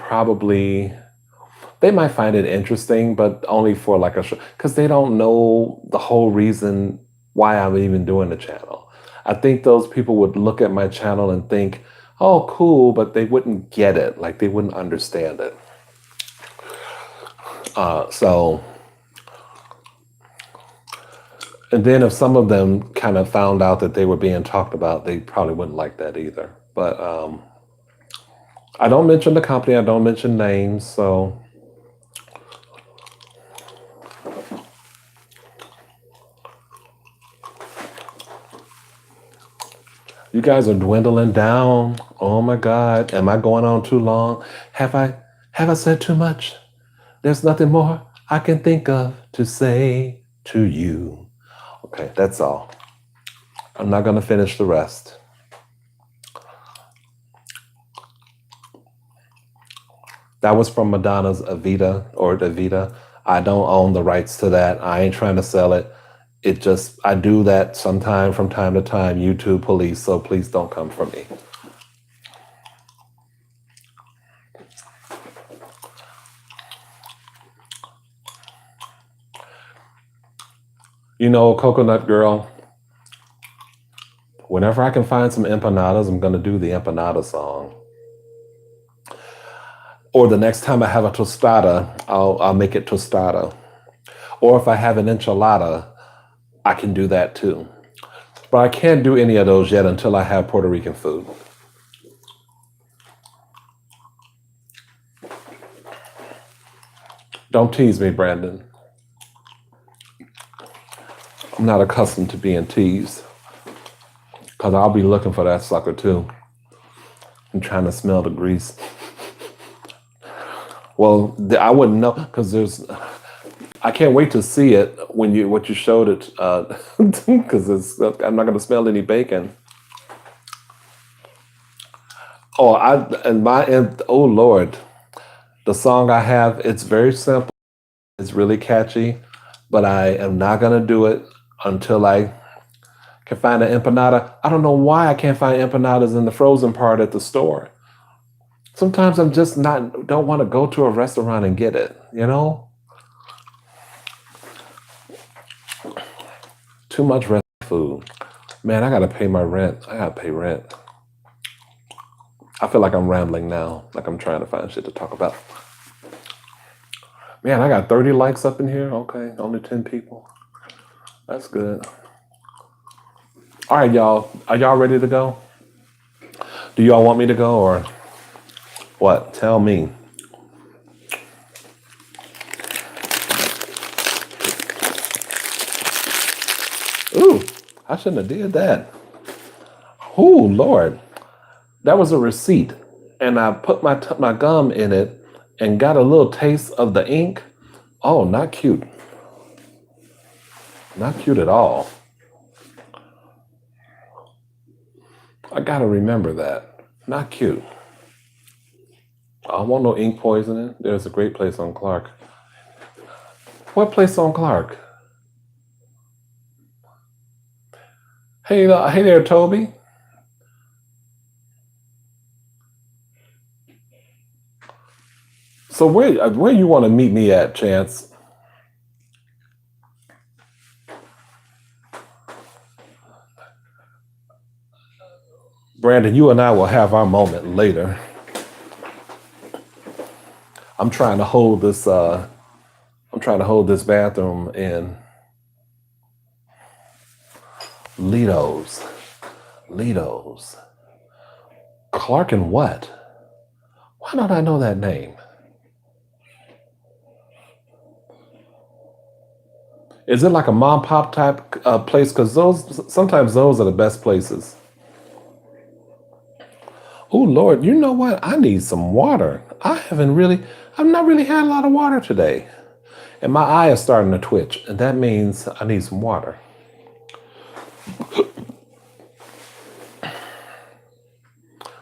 might find it interesting, but only for like a show, because they don't know the whole reason why I'm even doing the channel. I think those people would look at my channel and think, oh, cool, but they wouldn't get it. Like they wouldn't understand it. So, and then if some of them kind of found out that they were being talked about, they probably wouldn't like that either. But I don't mention the company. I don't mention names. So you guys are dwindling down. Oh my God. Am I going on too long? Have I said too much? There's nothing more I can think of to say to you. Okay, that's all. I'm not going to finish the rest. That was from Madonna's Evita or Evita. I don't own the rights to that. I ain't trying to sell it. I do that sometime from time to time, YouTube police, so please don't come for me. Coconut Girl, whenever I can find some empanadas, I'm going to do the empanada song. Or the next time I have a tostada, I'll make it tostada. Or if I have an enchilada, I can do that too. But I can't do any of those yet until I have Puerto Rican food. Don't tease me, Brandon. I'm not accustomed to being teased. Because I'll be looking for that sucker too. I'm trying to smell the grease. Well, I wouldn't know because I can't wait to see it when what you showed it, because I'm not going to smell any bacon. Oh, oh Lord, the song I have, it's very simple. It's really catchy, but I am not going to do it until I can find an empanada. I don't know why I can't find empanadas in the frozen part at the store. Sometimes I'm just don't want to go to a restaurant and get it, Too much restaurant food. Man, I gotta pay my rent. I gotta pay rent. I feel like I'm rambling now, like I'm trying to find shit to talk about. Man, I got 30 likes up in here. Okay, only 10 people. That's good. All right, y'all. Are y'all ready to go? Do y'all want me to go or what? Tell me. Ooh, I shouldn't have did that. Oh, Lord. That was a receipt. And I put my gum in it and got a little taste of the ink. Oh, not cute. Not cute at all. I gotta remember that. Not cute. I don't want no ink poisoning. There's a great place on Clark. What place on Clark? Hey there, Toby. So where you want to meet me at, Chance? Brandon, you and I will have our moment later. I'm trying to hold this bathroom in. Lido's. Clark and what? Why don't I know that name? Is it like a mom pop type place? Because sometimes those are the best places. Oh Lord, you know what? I need some water. I've not really had a lot of water today. And my eye is starting to twitch, and that means I need some water.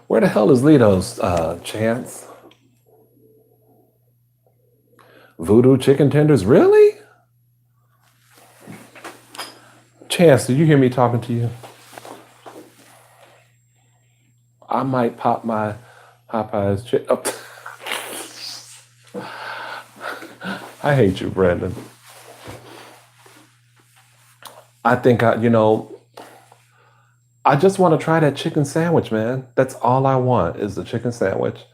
Where the hell is Lito's Chance? Voodoo chicken tenders? Really? Chance, did you hear me talking to you? I might pop my Popeye's chicken. Oh. I hate you, Brandon. I think I just want to try that chicken sandwich, man. That's all I want is the chicken sandwich.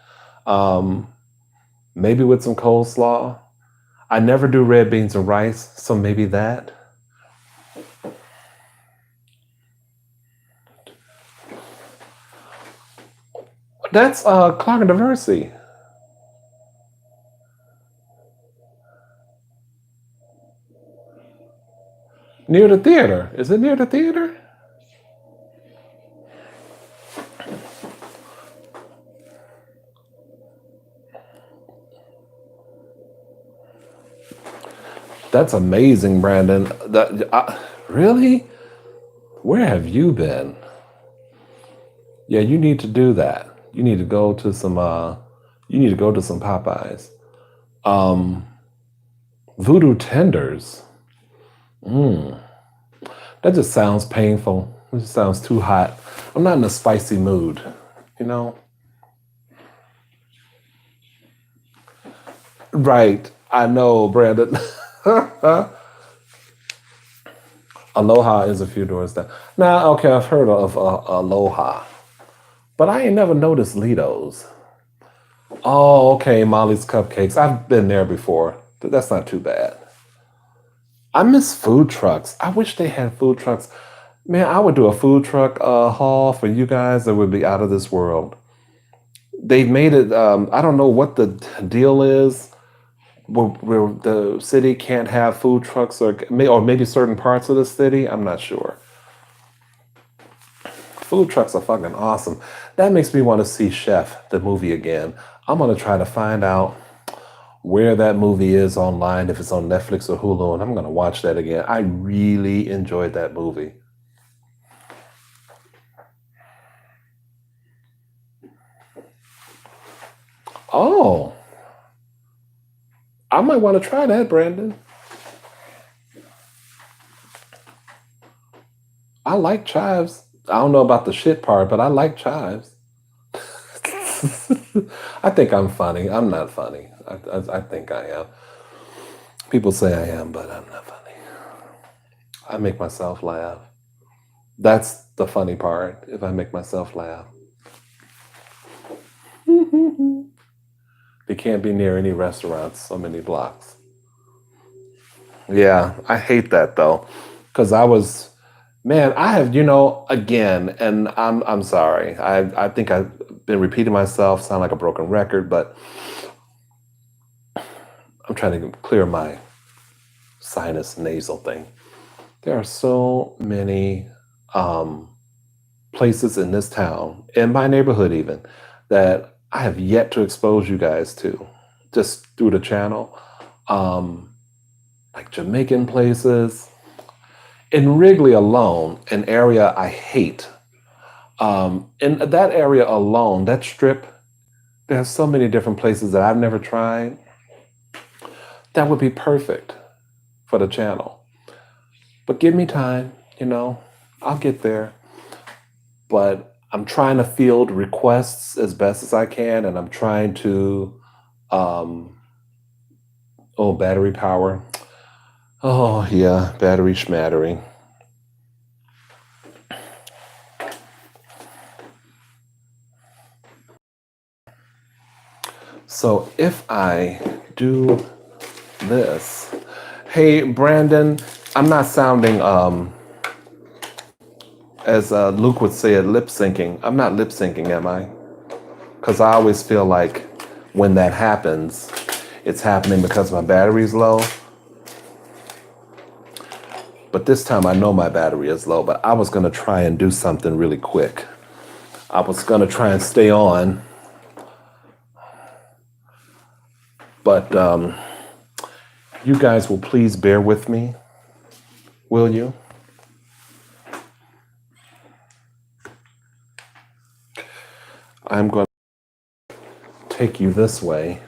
Maybe with some coleslaw. I never do red beans and rice, so maybe that. That's Clark and Diversity. Near the theater. Is it near the theater? That's amazing, Brandon. Really? Where have you been? Yeah, you need to do that. You need to go to some. You need to go to some Popeyes. Voodoo tenders. That just sounds painful. It just sounds too hot. I'm not in a spicy mood. You know. Right. I know, Brandon. Aloha is a few doors down. Now, okay, I've heard of Aloha, but I ain't never noticed Lido's. Oh, okay, Molly's Cupcakes. I've been there before. That's not too bad. I miss food trucks. I wish they had food trucks. Man, I would do a food truck haul for you guys that would be out of this world. They've made it, I don't know what the deal is where the city can't have food trucks or maybe certain parts of the city. I'm not sure. Food trucks are fucking awesome. That makes me want to see Chef, the movie, again. I'm going to try to find out where that movie is online, if it's on Netflix or Hulu, and I'm going to watch that again. I really enjoyed that movie. Oh, I might want to try that, Brandon. I like chives. I don't know about the shit part, but I like chives. I think I'm funny. I'm not funny. I think I am. People say I am, but I'm not funny. I make myself laugh. That's the funny part, if I make myself laugh. They can't be near any restaurants so many blocks. Yeah, I hate that though. Because man, I have, again, and I'm sorry. I think I've been repeating myself, sound like a broken record, but I'm trying to clear my sinus nasal thing. There are so many places in this town, in my neighborhood even, that I have yet to expose you guys to, just through the channel. Like Jamaican places. In Wrigley alone, an area I hate. In that area alone, that strip, there's so many different places that I've never tried. That would be perfect for the channel. But give me time, I'll get there. But I'm trying to field requests as best as I can, and I'm trying to, battery power. Oh, yeah, battery schmattery. So if I do this, hey, Brandon, I'm not sounding, as Luke would say it, lip syncing. I'm not lip syncing, am I? Because I always feel like when that happens, it's happening because my battery's low. But this time I know my battery is low, but I was going to try and do something really quick. I was gonna try and stay on, but you guys will please bear with me, will you? I'm going to take you this way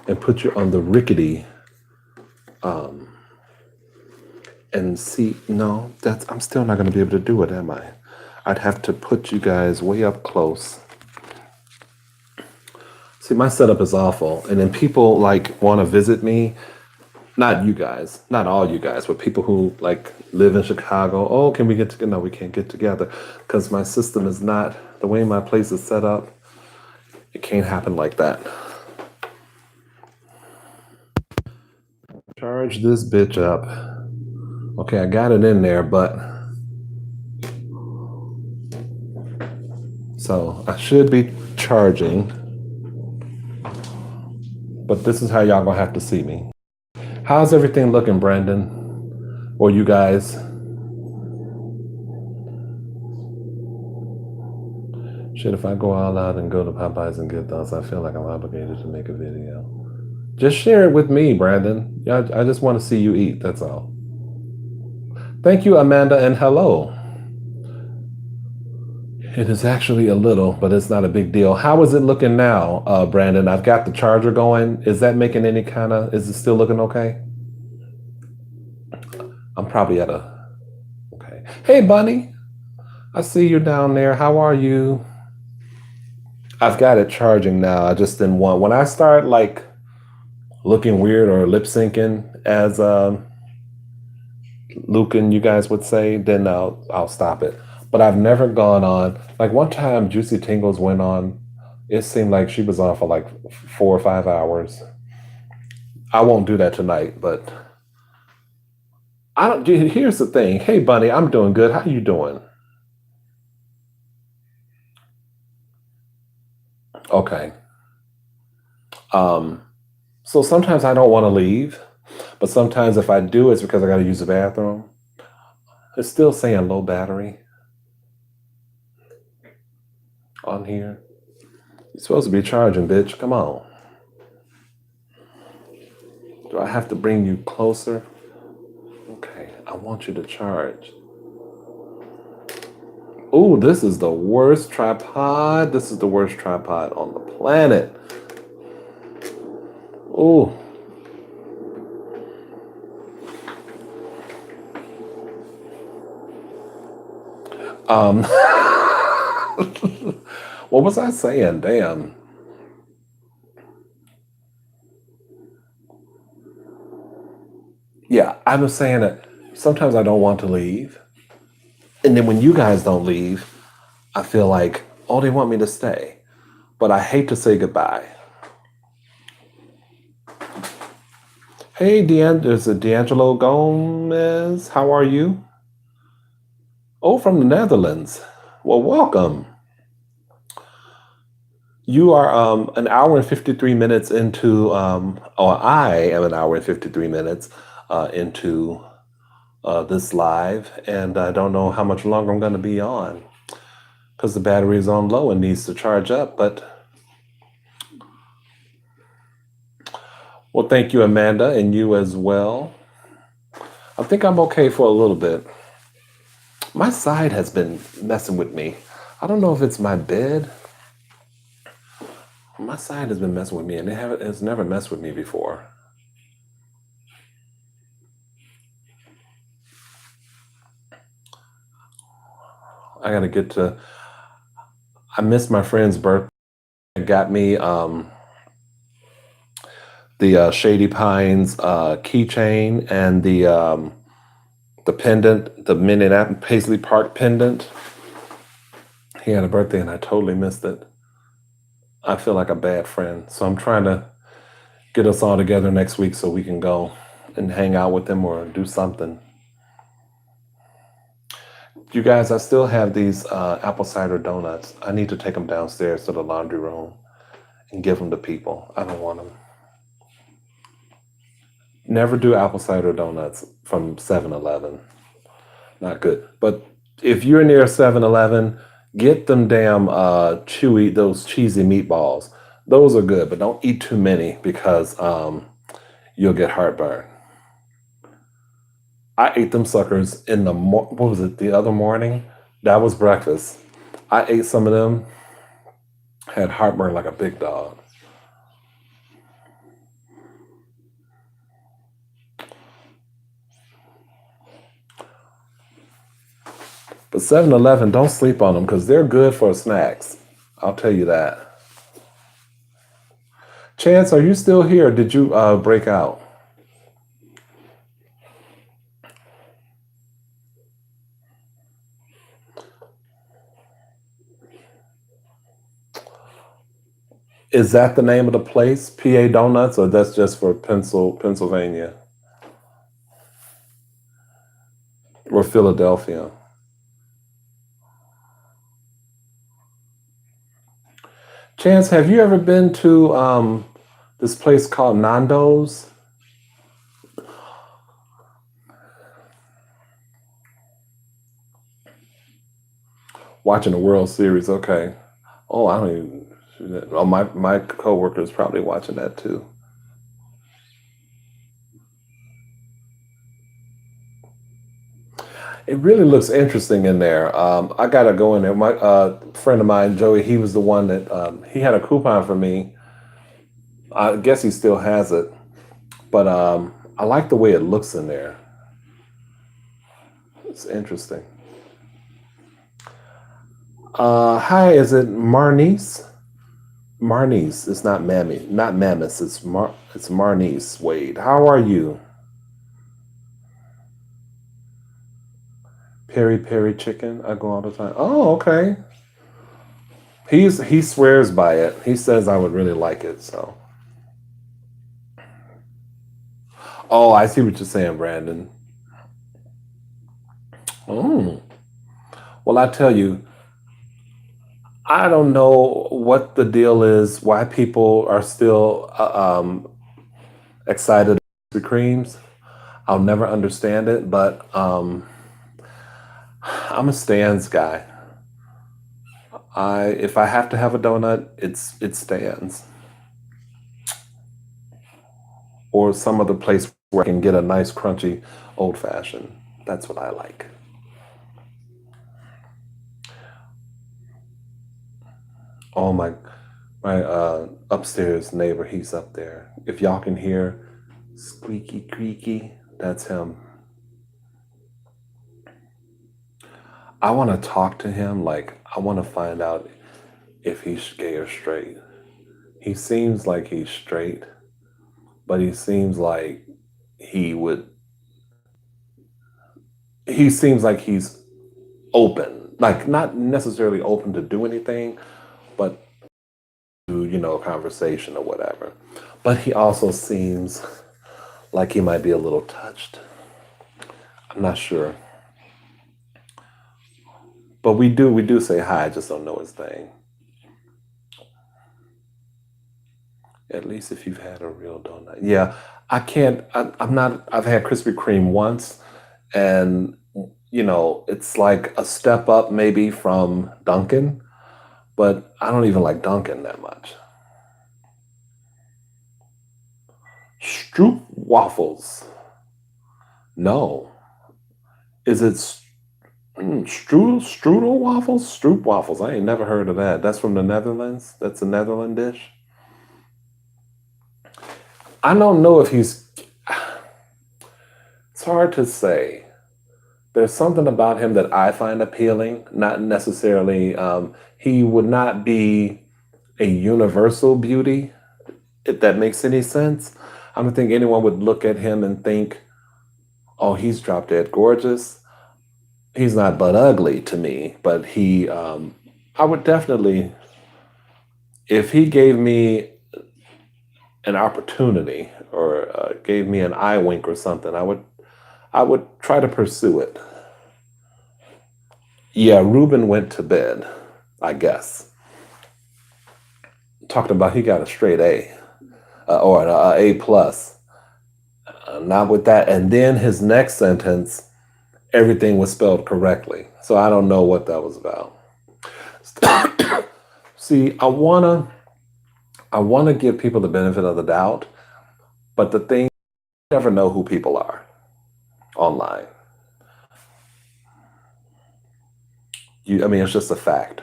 and put you on the rickety and see. No, I'm still not going to be able to do it, am I? I'd have to put you guys way up close. See, my setup is awful, and then people like want to visit me. Not you guys, not all you guys, but people who like live in Chicago. Oh, can we get together? No, we can't get together because my system is not the way my place is set up. It can't happen like that. Charge this bitch up. Okay, I got it in there, but so I should be charging, but this is how y'all gonna have to see me. How's everything looking, Brandon? Or you guys? Shit, if I go all out and go to Popeyes and get those, I feel like I'm obligated to make a video. Just share it with me, Brandon. I just want to see you eat, that's all. Thank you, Amanda, and hello. It is actually a little, but it's not a big deal. How is it looking now, Brandon? I've got the charger going. Is that making any is it still looking okay? I'm probably at okay. Hey, Bunny. I see you down there. How are you? I've got it charging now. I just didn't want, when I start like looking weird or lip syncing, as Luke and you guys would say, then I'll stop it. But I've never gone on. Like one time, Juicy Tingles went on. It seemed like she was on for like 4 or 5 hours. I won't do that tonight, but I don't. Here's the thing. Hey, Bunny, I'm doing good. How you doing? Okay. So sometimes I don't want to leave, but sometimes if I do, it's because I got to use the bathroom. It's still saying low battery on here. You're supposed to be charging, bitch. Come on. Do I have to bring you closer? Okay, I want you to charge. Ooh, this is the worst tripod. This is the worst tripod on the planet. Ooh. What was I saying? Damn. Yeah, I was saying that sometimes I don't want to leave. And then when you guys don't leave, I feel like, oh, they want me to stay. But I hate to say goodbye. Hey, there's a D'Angelo Gomez. How are you? Oh, from the Netherlands. Well, welcome. You are an hour and 53 minutes into, or I am an hour and 53 minutes into this live, and I don't know how much longer I'm going to be on because the battery is on low and needs to charge up. But well, thank you, Amanda, and you as well. I think I'm okay for a little bit. My side has been messing with me. I don't know if it's my bed. My side has been messing with me, and it's never messed with me before. I gotta get to. I missed my friend's birthday. It got me the Shady Pines keychain and the pendant, the Minneapolis Paisley Park pendant. He had a birthday, and I totally missed it. I feel like a bad friend, so I'm trying to get us all together next week so we can go and hang out with him or do something. You guys, I still have these apple cider donuts. I need to take them downstairs to the laundry room and give them to people. I don't want them. Never do apple cider donuts from 7-Eleven. Not good. But if you're near 7-Eleven, Get them damn chewy, those cheesy meatballs. Those are good, but don't eat too many because you'll get heartburn. I ate them suckers in the what was it, the other morning? That was breakfast. I ate some of them, had heartburn like a big dog. But 7-Eleven, don't sleep on them because they're good for snacks. I'll tell you that. Chance, are you still here? Or did you break out? Is that the name of the place, PA Donuts, or that's just for Pennsylvania or Philadelphia? Chance, have you ever been to this place called Nando's? Watching the World Series, okay. Oh, I don't even. Oh, my coworker is probably watching that too. It really looks interesting in there. I gotta go in there. My friend of mine, Joey, he was the one that he had a coupon for me. I guess he still has it, but I like the way it looks in there. It's interesting. Hi, is it Marnice? Marnice. It's not Mammy, not Mammoth. It's Marnice Wade. How are you? Peri Peri chicken. I go all the time. Oh, okay. He swears by it. He says I would really like it. So. Oh, I see what you're saying, Brandon. Oh. Well, I tell you, I don't know what the deal is. Why people are still excited about the creams. I'll never understand it, but I'm a Stan's guy. I if I have to have a donut, it Stan's or some other place where I can get a nice crunchy old fashioned. That's what I like. Oh my upstairs neighbor, he's up there. If y'all can hear squeaky creaky, that's him. I want to talk to him. Like I want to find out if he's gay or straight. He seems like he's straight, but he seems like he would. He seems like he's open, like not necessarily open to do anything, but to conversation or whatever. But he also seems like he might be a little touched. I'm not sure, but we do say hi. I just don't know his thing. At least if you've had a real donut. Yeah, I can't. I'm not. I've had Krispy Kreme once, and it's like a step up maybe from Dunkin', but I don't even like Dunkin' that much. Stroop waffles. No, is it strudel waffles? Stroop waffles. I ain't never heard of that. That's from the Netherlands. That's a Netherlands dish. I don't know if he's. It's hard to say. There's something about him that I find appealing. Not necessarily. He would not be a universal beauty, if that makes any sense. I don't think anyone would look at him and think, "Oh, he's drop dead gorgeous." He's not but ugly to me, but he. I would definitely, if he gave me an opportunity or gave me an eye wink or something, I would try to pursue it. Yeah, Ruben went to bed, I guess. Talked about he got a straight A or an A plus. Not with that. And then his next sentence, everything was spelled correctly. So I don't know what that was about. See, I wanna give people the benefit of the doubt, but the thing, you never know who people are online. I mean, it's just a fact.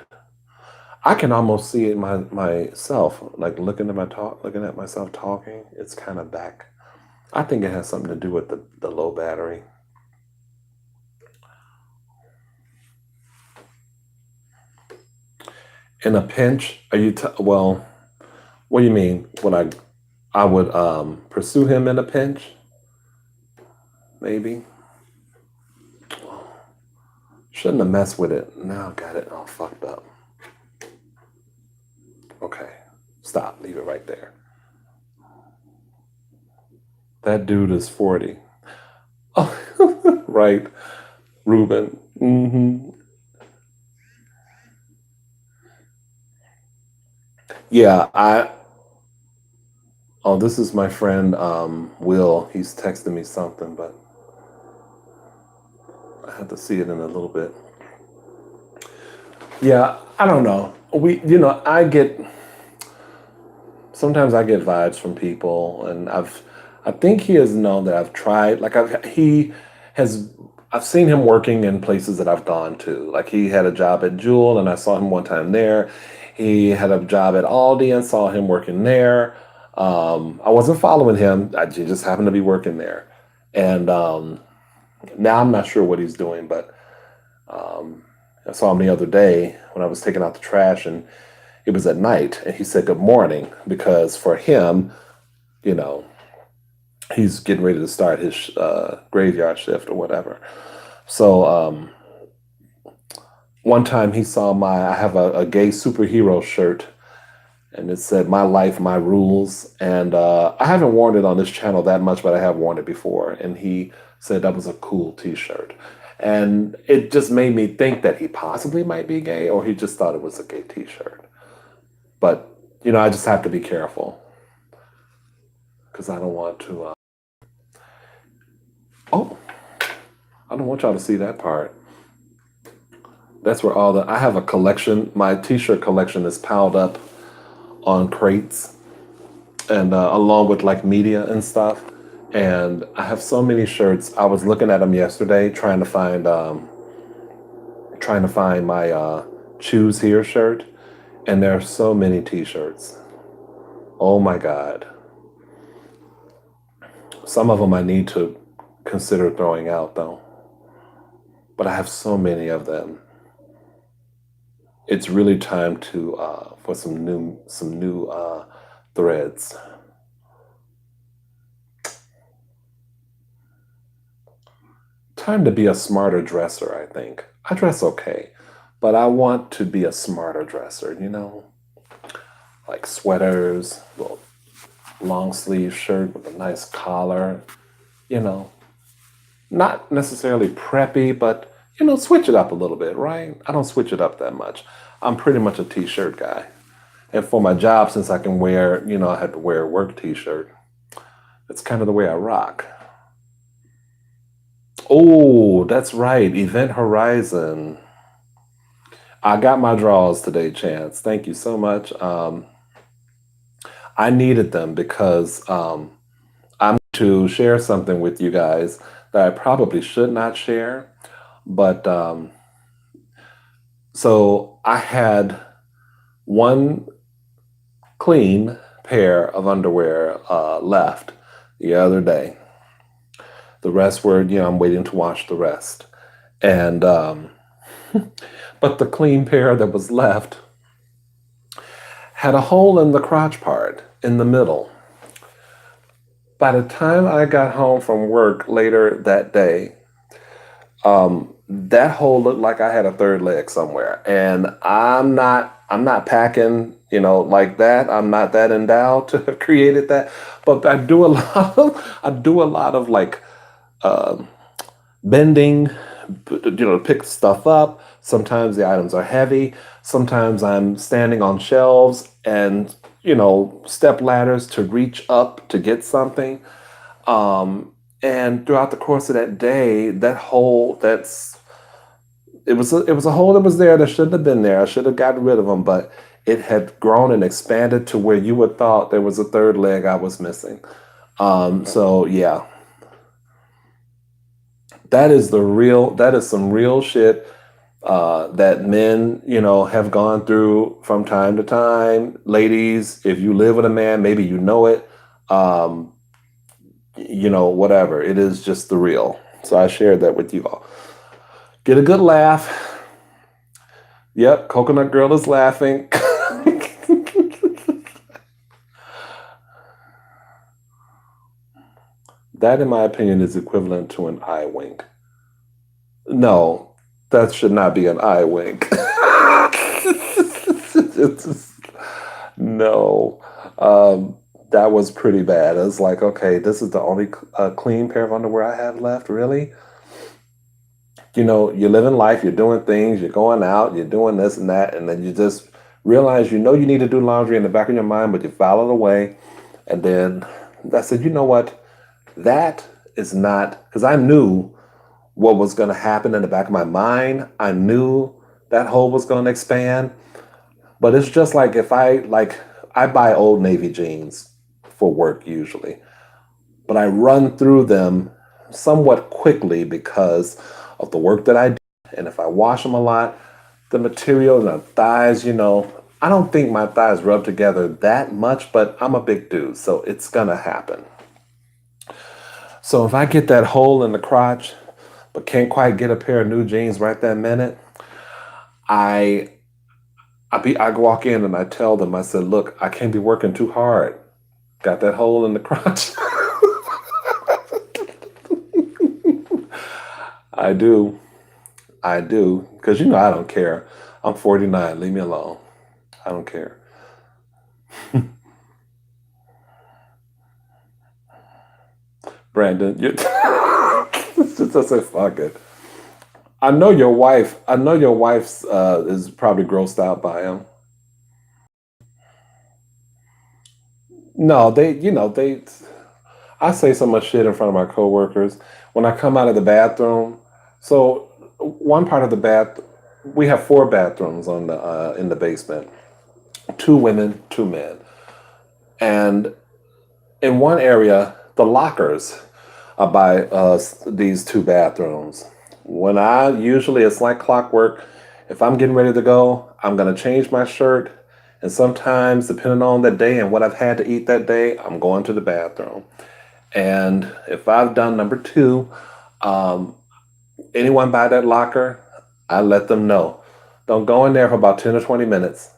I can almost see it myself, like looking at myself talking. It's kind of back. I think it has something to do with the low battery. In a pinch, are you? Well, what do you mean? Would I would pursue him in a pinch? Maybe. Shouldn't have messed with it. Now I got it all fucked up. Okay, stop. Leave it right there. That dude is 40. Oh, right, Ruben. Yeah, I. Oh, this is my friend Will. He's texting me something, but I have to see it in a little bit. Yeah, I don't know. Sometimes I get vibes from people, and I think he has known that I've tried. Like has, I've seen him working in places that I've gone to. Like he had a job at Jewel, and I saw him one time there. He had a job at Aldi, and saw him working there. I wasn't following him. He just happened to be working there, and now I'm not sure what he's doing, but I saw him the other day when I was taking out the trash, and it was at night, and he said good morning because for him, you know, he's getting ready to start his graveyard shift or whatever. So one time he saw I have a gay superhero shirt, and it said "My life, my rules." And I haven't worn it on this channel that much, but I have worn it before. And he said that was a cool T-shirt, and it just made me think that he possibly might be gay, or he just thought it was a gay T-shirt. But I just have to be careful because I don't want to. Oh, I don't want y'all to see that part. That's where I have a collection. My T-shirt collection is piled up on crates, and along with like media and stuff. And I have so many shirts. I was looking at them yesterday, trying to find my "Choose Here" shirt, and there are so many T-shirts. Oh my God! Some of them I need to consider throwing out though. But I have so many of them. It's really time to for some new threads. Time to be a smarter dresser, I think. I dress okay, but I want to be a smarter dresser, like sweaters, little long sleeve shirt with a nice collar, you know, not necessarily preppy, but switch it up a little bit, right? I don't switch it up that much. I'm pretty much a t-shirt guy. And for my job, since I can wear, I have to wear a work t-shirt, that's kind of the way I rock. Oh, that's right. Event Horizon. I got my draws today, Chance. Thank you so much. I needed them because I'm to share something with you guys that I probably should not share. But so I had one clean pair of underwear left the other day. The rest were, I'm waiting to wash the rest. And, but the clean pair that was left had a hole in the crotch part in the middle. By the time I got home from work later that day, that hole looked like I had a third leg somewhere. And I'm not packing, like that. I'm not that endowed to have created that. But I do a lot of like bending, to pick stuff up. Sometimes the items are heavy. Sometimes I'm standing on shelves and, step ladders to reach up to get something. And throughout the course of that day, that hole, it was a hole that was there that shouldn't have been there. I should have gotten rid of them, but it had grown and expanded to where you would thought there was a third leg I was missing. So yeah, that is some real shit that men, have gone through from time to time. Ladies, if you live with a man, maybe you know it. Um, whatever. It is just the real. So I shared that with you all. Get a good laugh. Yep, Coconut Girl is laughing. That, in my opinion, is equivalent to an eye wink. No, that should not be an eye wink. It's- no, that was pretty bad. I was like, okay, this is the only clean pair of underwear I have left. Really? You're living life, you're doing things, you're going out, you're doing this and that, and then you just realize you need to do laundry in the back of your mind, but you file it away. And then I said, you know what? That is not because I knew what was going to happen in the back of my mind. I knew that hole was going to expand. But it's just like if I buy Old Navy jeans for work usually, but I run through them somewhat quickly because of the work that I do. And if I wash them a lot, the material and the thighs, I don't think my thighs rub together that much, but I'm a big dude, so it's gonna happen. So if I get that hole in the crotch, but can't quite get a pair of new jeans right that minute, I I walk in and I tell them, I said, look, I can't be working too hard. Got that hole in the crotch. I do. I do. Because I don't care. I'm 49. Leave me alone. I don't care. Brandon, you just say fuck it. I know your wife's is probably grossed out by him. No, I say so much shit in front of my coworkers when I come out of the bathroom. So one part of the bath, we have four bathrooms on the in the basement. Two women, two men, and in one area, the lockers are by these two bathrooms. When I usually it's like clockwork. If I'm getting ready to go, I'm gonna change my shirt, and sometimes depending on the day and what I've had to eat that day, I'm going to the bathroom. And if I've done number two, um, anyone by that locker, I let them know. Don't go in there for about 10 or 20 minutes.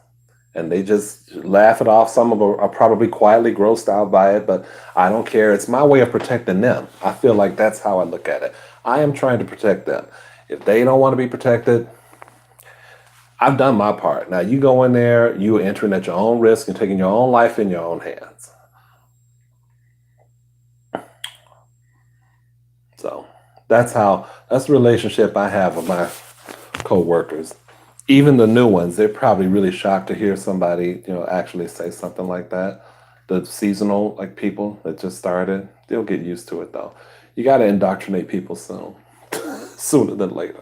And they just laugh it off. Some of them are probably quietly grossed out by it, but I don't care. It's my way of protecting them. I feel like that's how I look at it. I am trying to protect them. If they don't want to be protected, I've done my part. Now you go in there, you are entering at your own risk and taking your own life in your own hands. So that's the relationship I have with my coworkers. Even the new ones, they're probably really shocked to hear somebody, actually say something like that. The seasonal like people that just started, they'll get used to it though. You got to indoctrinate people soon, sooner than later.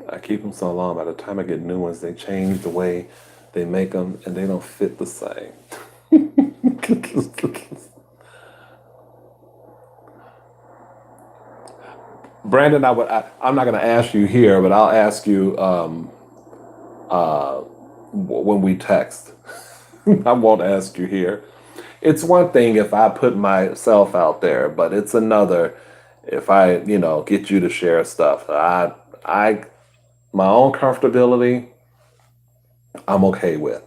I keep them so long. By the time I get new ones, they change the way they make them, and they don't fit the same. Brandon, I'm not going to ask you here, but I'll ask you when we text. I won't ask you here. It's one thing if I put myself out there, but it's another if I, get you to share stuff. My own comfortability, I'm okay with,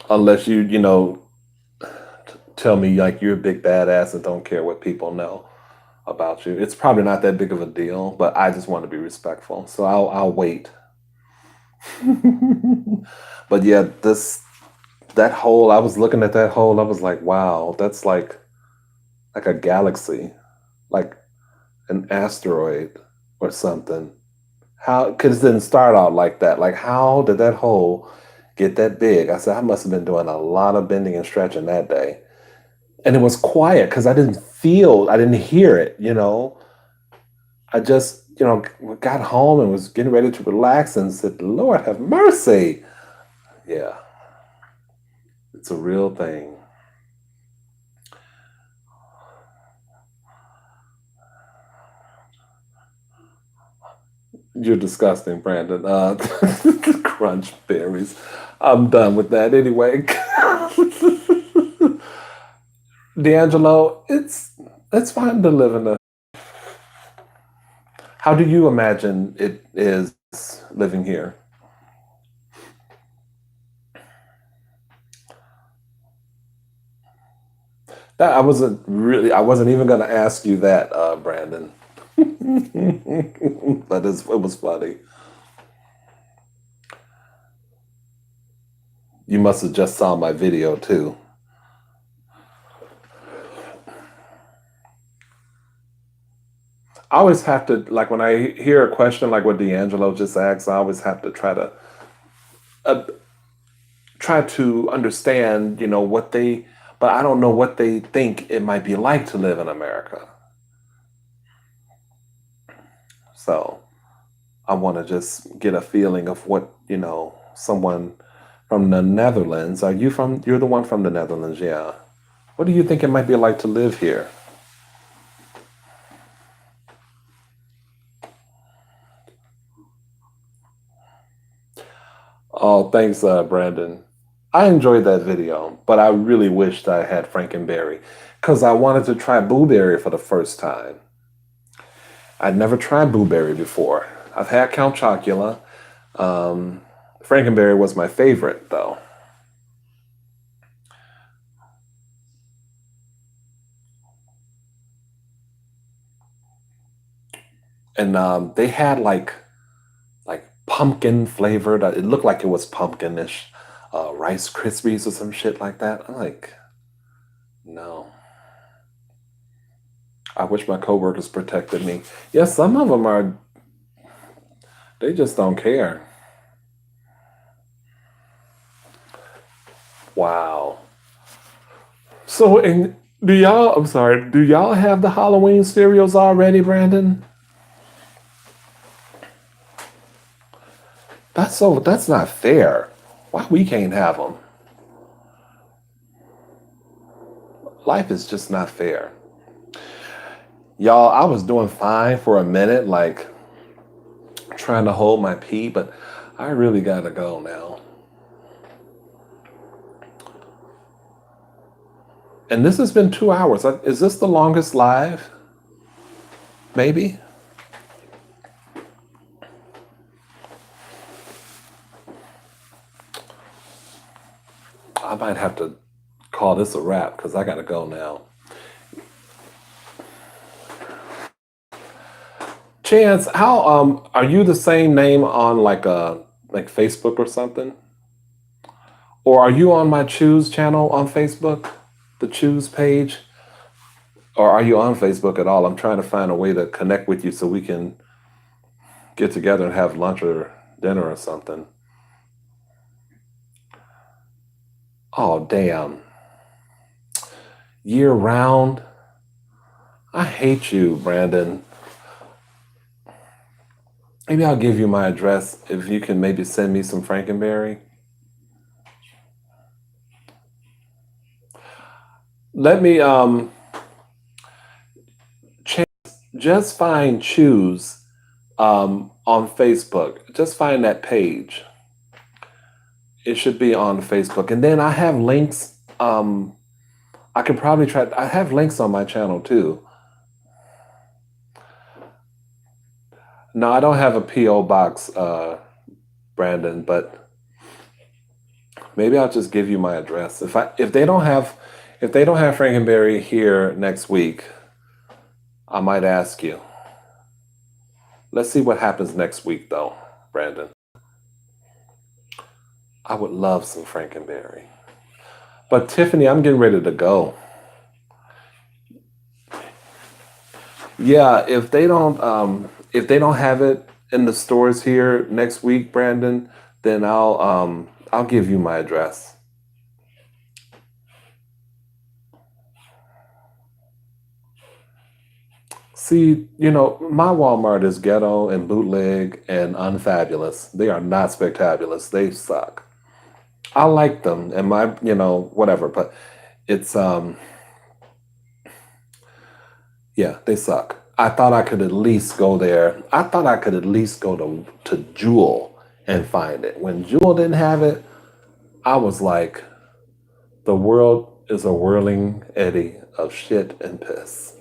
unless tell me like you're a big badass and don't care what people know about you. It's probably not that big of a deal, but I just want to be respectful, so I'll wait. But yeah, this that hole. I was looking at that hole. I was like, wow, that's like a galaxy, like an asteroid or something. How? Because it didn't start out like that. Like, how did that hole get that big? I said, I must have been doing a lot of bending and stretching that day. and it was quiet because I didn't hear it, you know. I just, got home and was getting ready to relax and said, Lord have mercy. Yeah, it's a real thing. You're disgusting, Brandon. Crunch berries. I'm done with that anyway. D'Angelo, it's fine to live in a. How do you imagine it is living here? That I wasn't even going to ask you that, Brandon. But it was funny. You must have just saw my video too. I always have to, like, when I hear a question like what D'Angelo just asked, I always have to uh, try to understand, what they, but I don't know what they think it might be like to live in America. So I want to just get a feeling of what, someone from the Netherlands. You're the one from the Netherlands, yeah. What do you think it might be like to live here? Oh, thanks, Brandon. I enjoyed that video, but I really wished I had Frankenberry because I wanted to try blueberry for the first time. I'd never tried blueberry before. I've had Count Chocula. Um, Frankenberry was my favorite, though. And they had like pumpkin flavored. It looked like it was pumpkinish, Rice Krispies or some shit like that. I'm like, no. I wish my coworkers protected me. Yes, some of them are. They just don't care. Wow. So, and do y'all? I'm sorry. Do y'all have the Halloween cereals already, Brandon? That's not fair. Why we can't have them? Life is just not fair. Y'all, I was doing fine for a minute, like trying to hold my pee, but I really gotta go now. And this has been 2 hours. Is this the longest live? Maybe? I might have to call this a wrap because I gotta go now. Chance, how are you the same name on like Facebook or something? Or are you on my Choose channel on Facebook? The Choose page? Or are you on Facebook at all? I'm trying to find a way to connect with you so we can get together and have lunch or dinner or something. Oh, damn. Year round? I hate you, Brandon. Maybe I'll give you my address if you can maybe send me some Frankenberry. Let me just find Choose on Facebook. Just find that page. It should be on Facebook. And then I have links. I could probably try. I have links on my channel too. No, I don't have a PO box, Brandon, but maybe I'll just give you my address. If they don't have Frankenberry here next week, I might ask you. Let's see what happens next week, though, Brandon. I would love some Frankenberry. But Tiffany, I'm getting ready to go. Yeah, if they don't have it in the stores here next week, Brandon, then I'll give you my address. See, my Walmart is ghetto and bootleg and unfabulous. They are not spectabulous. They suck. I like them and whatever, but it's yeah, they suck. I thought I could at least go there. I thought I could at least go to Jewel and find it. When Jewel didn't have it, I was like, the world is a whirling eddy of shit and piss.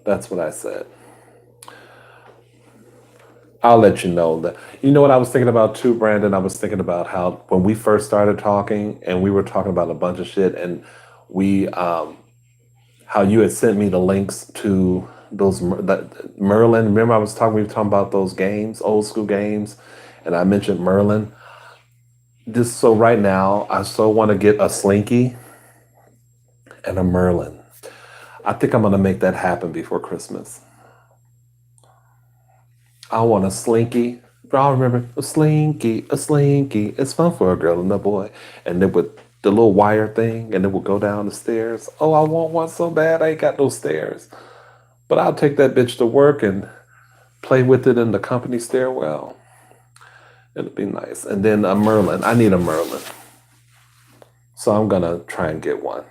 That's what I said. I'll let you know that. You know what I was thinking about too, Brandon? I was thinking about how when we first started talking and we were talking about a bunch of shit and we how you had sent me the links to that Merlin. Remember we were talking about those games, old school games, and I mentioned Merlin. Just so right now, I so want to get a Slinky and a Merlin. I think I'm gonna make that happen before Christmas. I want a Slinky. I remember a Slinky, a Slinky. It's fun for a girl and a boy. And then with the little wire thing, and it will go down the stairs. Oh, I want one so bad. I ain't got no stairs. But I'll take that bitch to work and play with it in the company stairwell. It'll be nice. And then a Merlin. I need a Merlin. So I'm going to try and get one.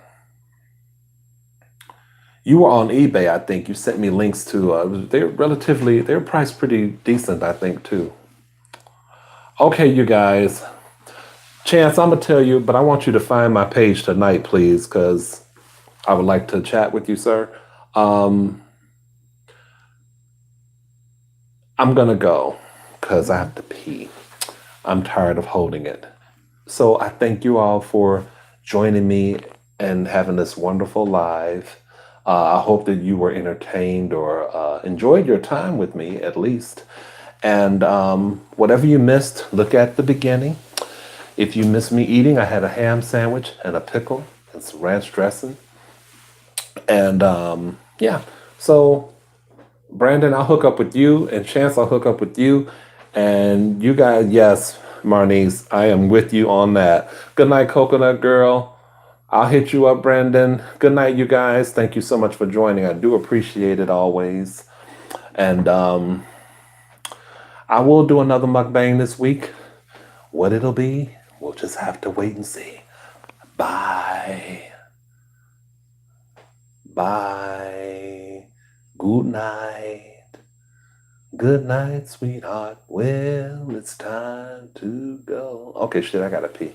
You were on eBay, I think. You sent me links to, they're priced pretty decent, I think, too. Okay, you guys. Chance, I'm going to tell you, but I want you to find my page tonight, please, because I would like to chat with you, sir. I'm going to go because I have to pee. I'm tired of holding it. So I thank you all for joining me and having this wonderful live. I hope that you were entertained or enjoyed your time with me at least. And whatever you missed, look at the beginning. If you missed me eating, I had a ham sandwich and a pickle and some ranch dressing. And yeah, so Brandon, I'll hook up with you, and Chance, I'll hook up with you. And you guys, yes, Marnice, I am with you on that. Good night, Coconut Girl. I'll hit you up, Brandon. Good night, you guys. Thank you so much for joining. I do appreciate it always. And I will do another mukbang this week. What it'll be, we'll just have to wait and see. Bye. Bye. Good night. Good night, sweetheart. Well, it's time to go. Okay, shit, I gotta pee.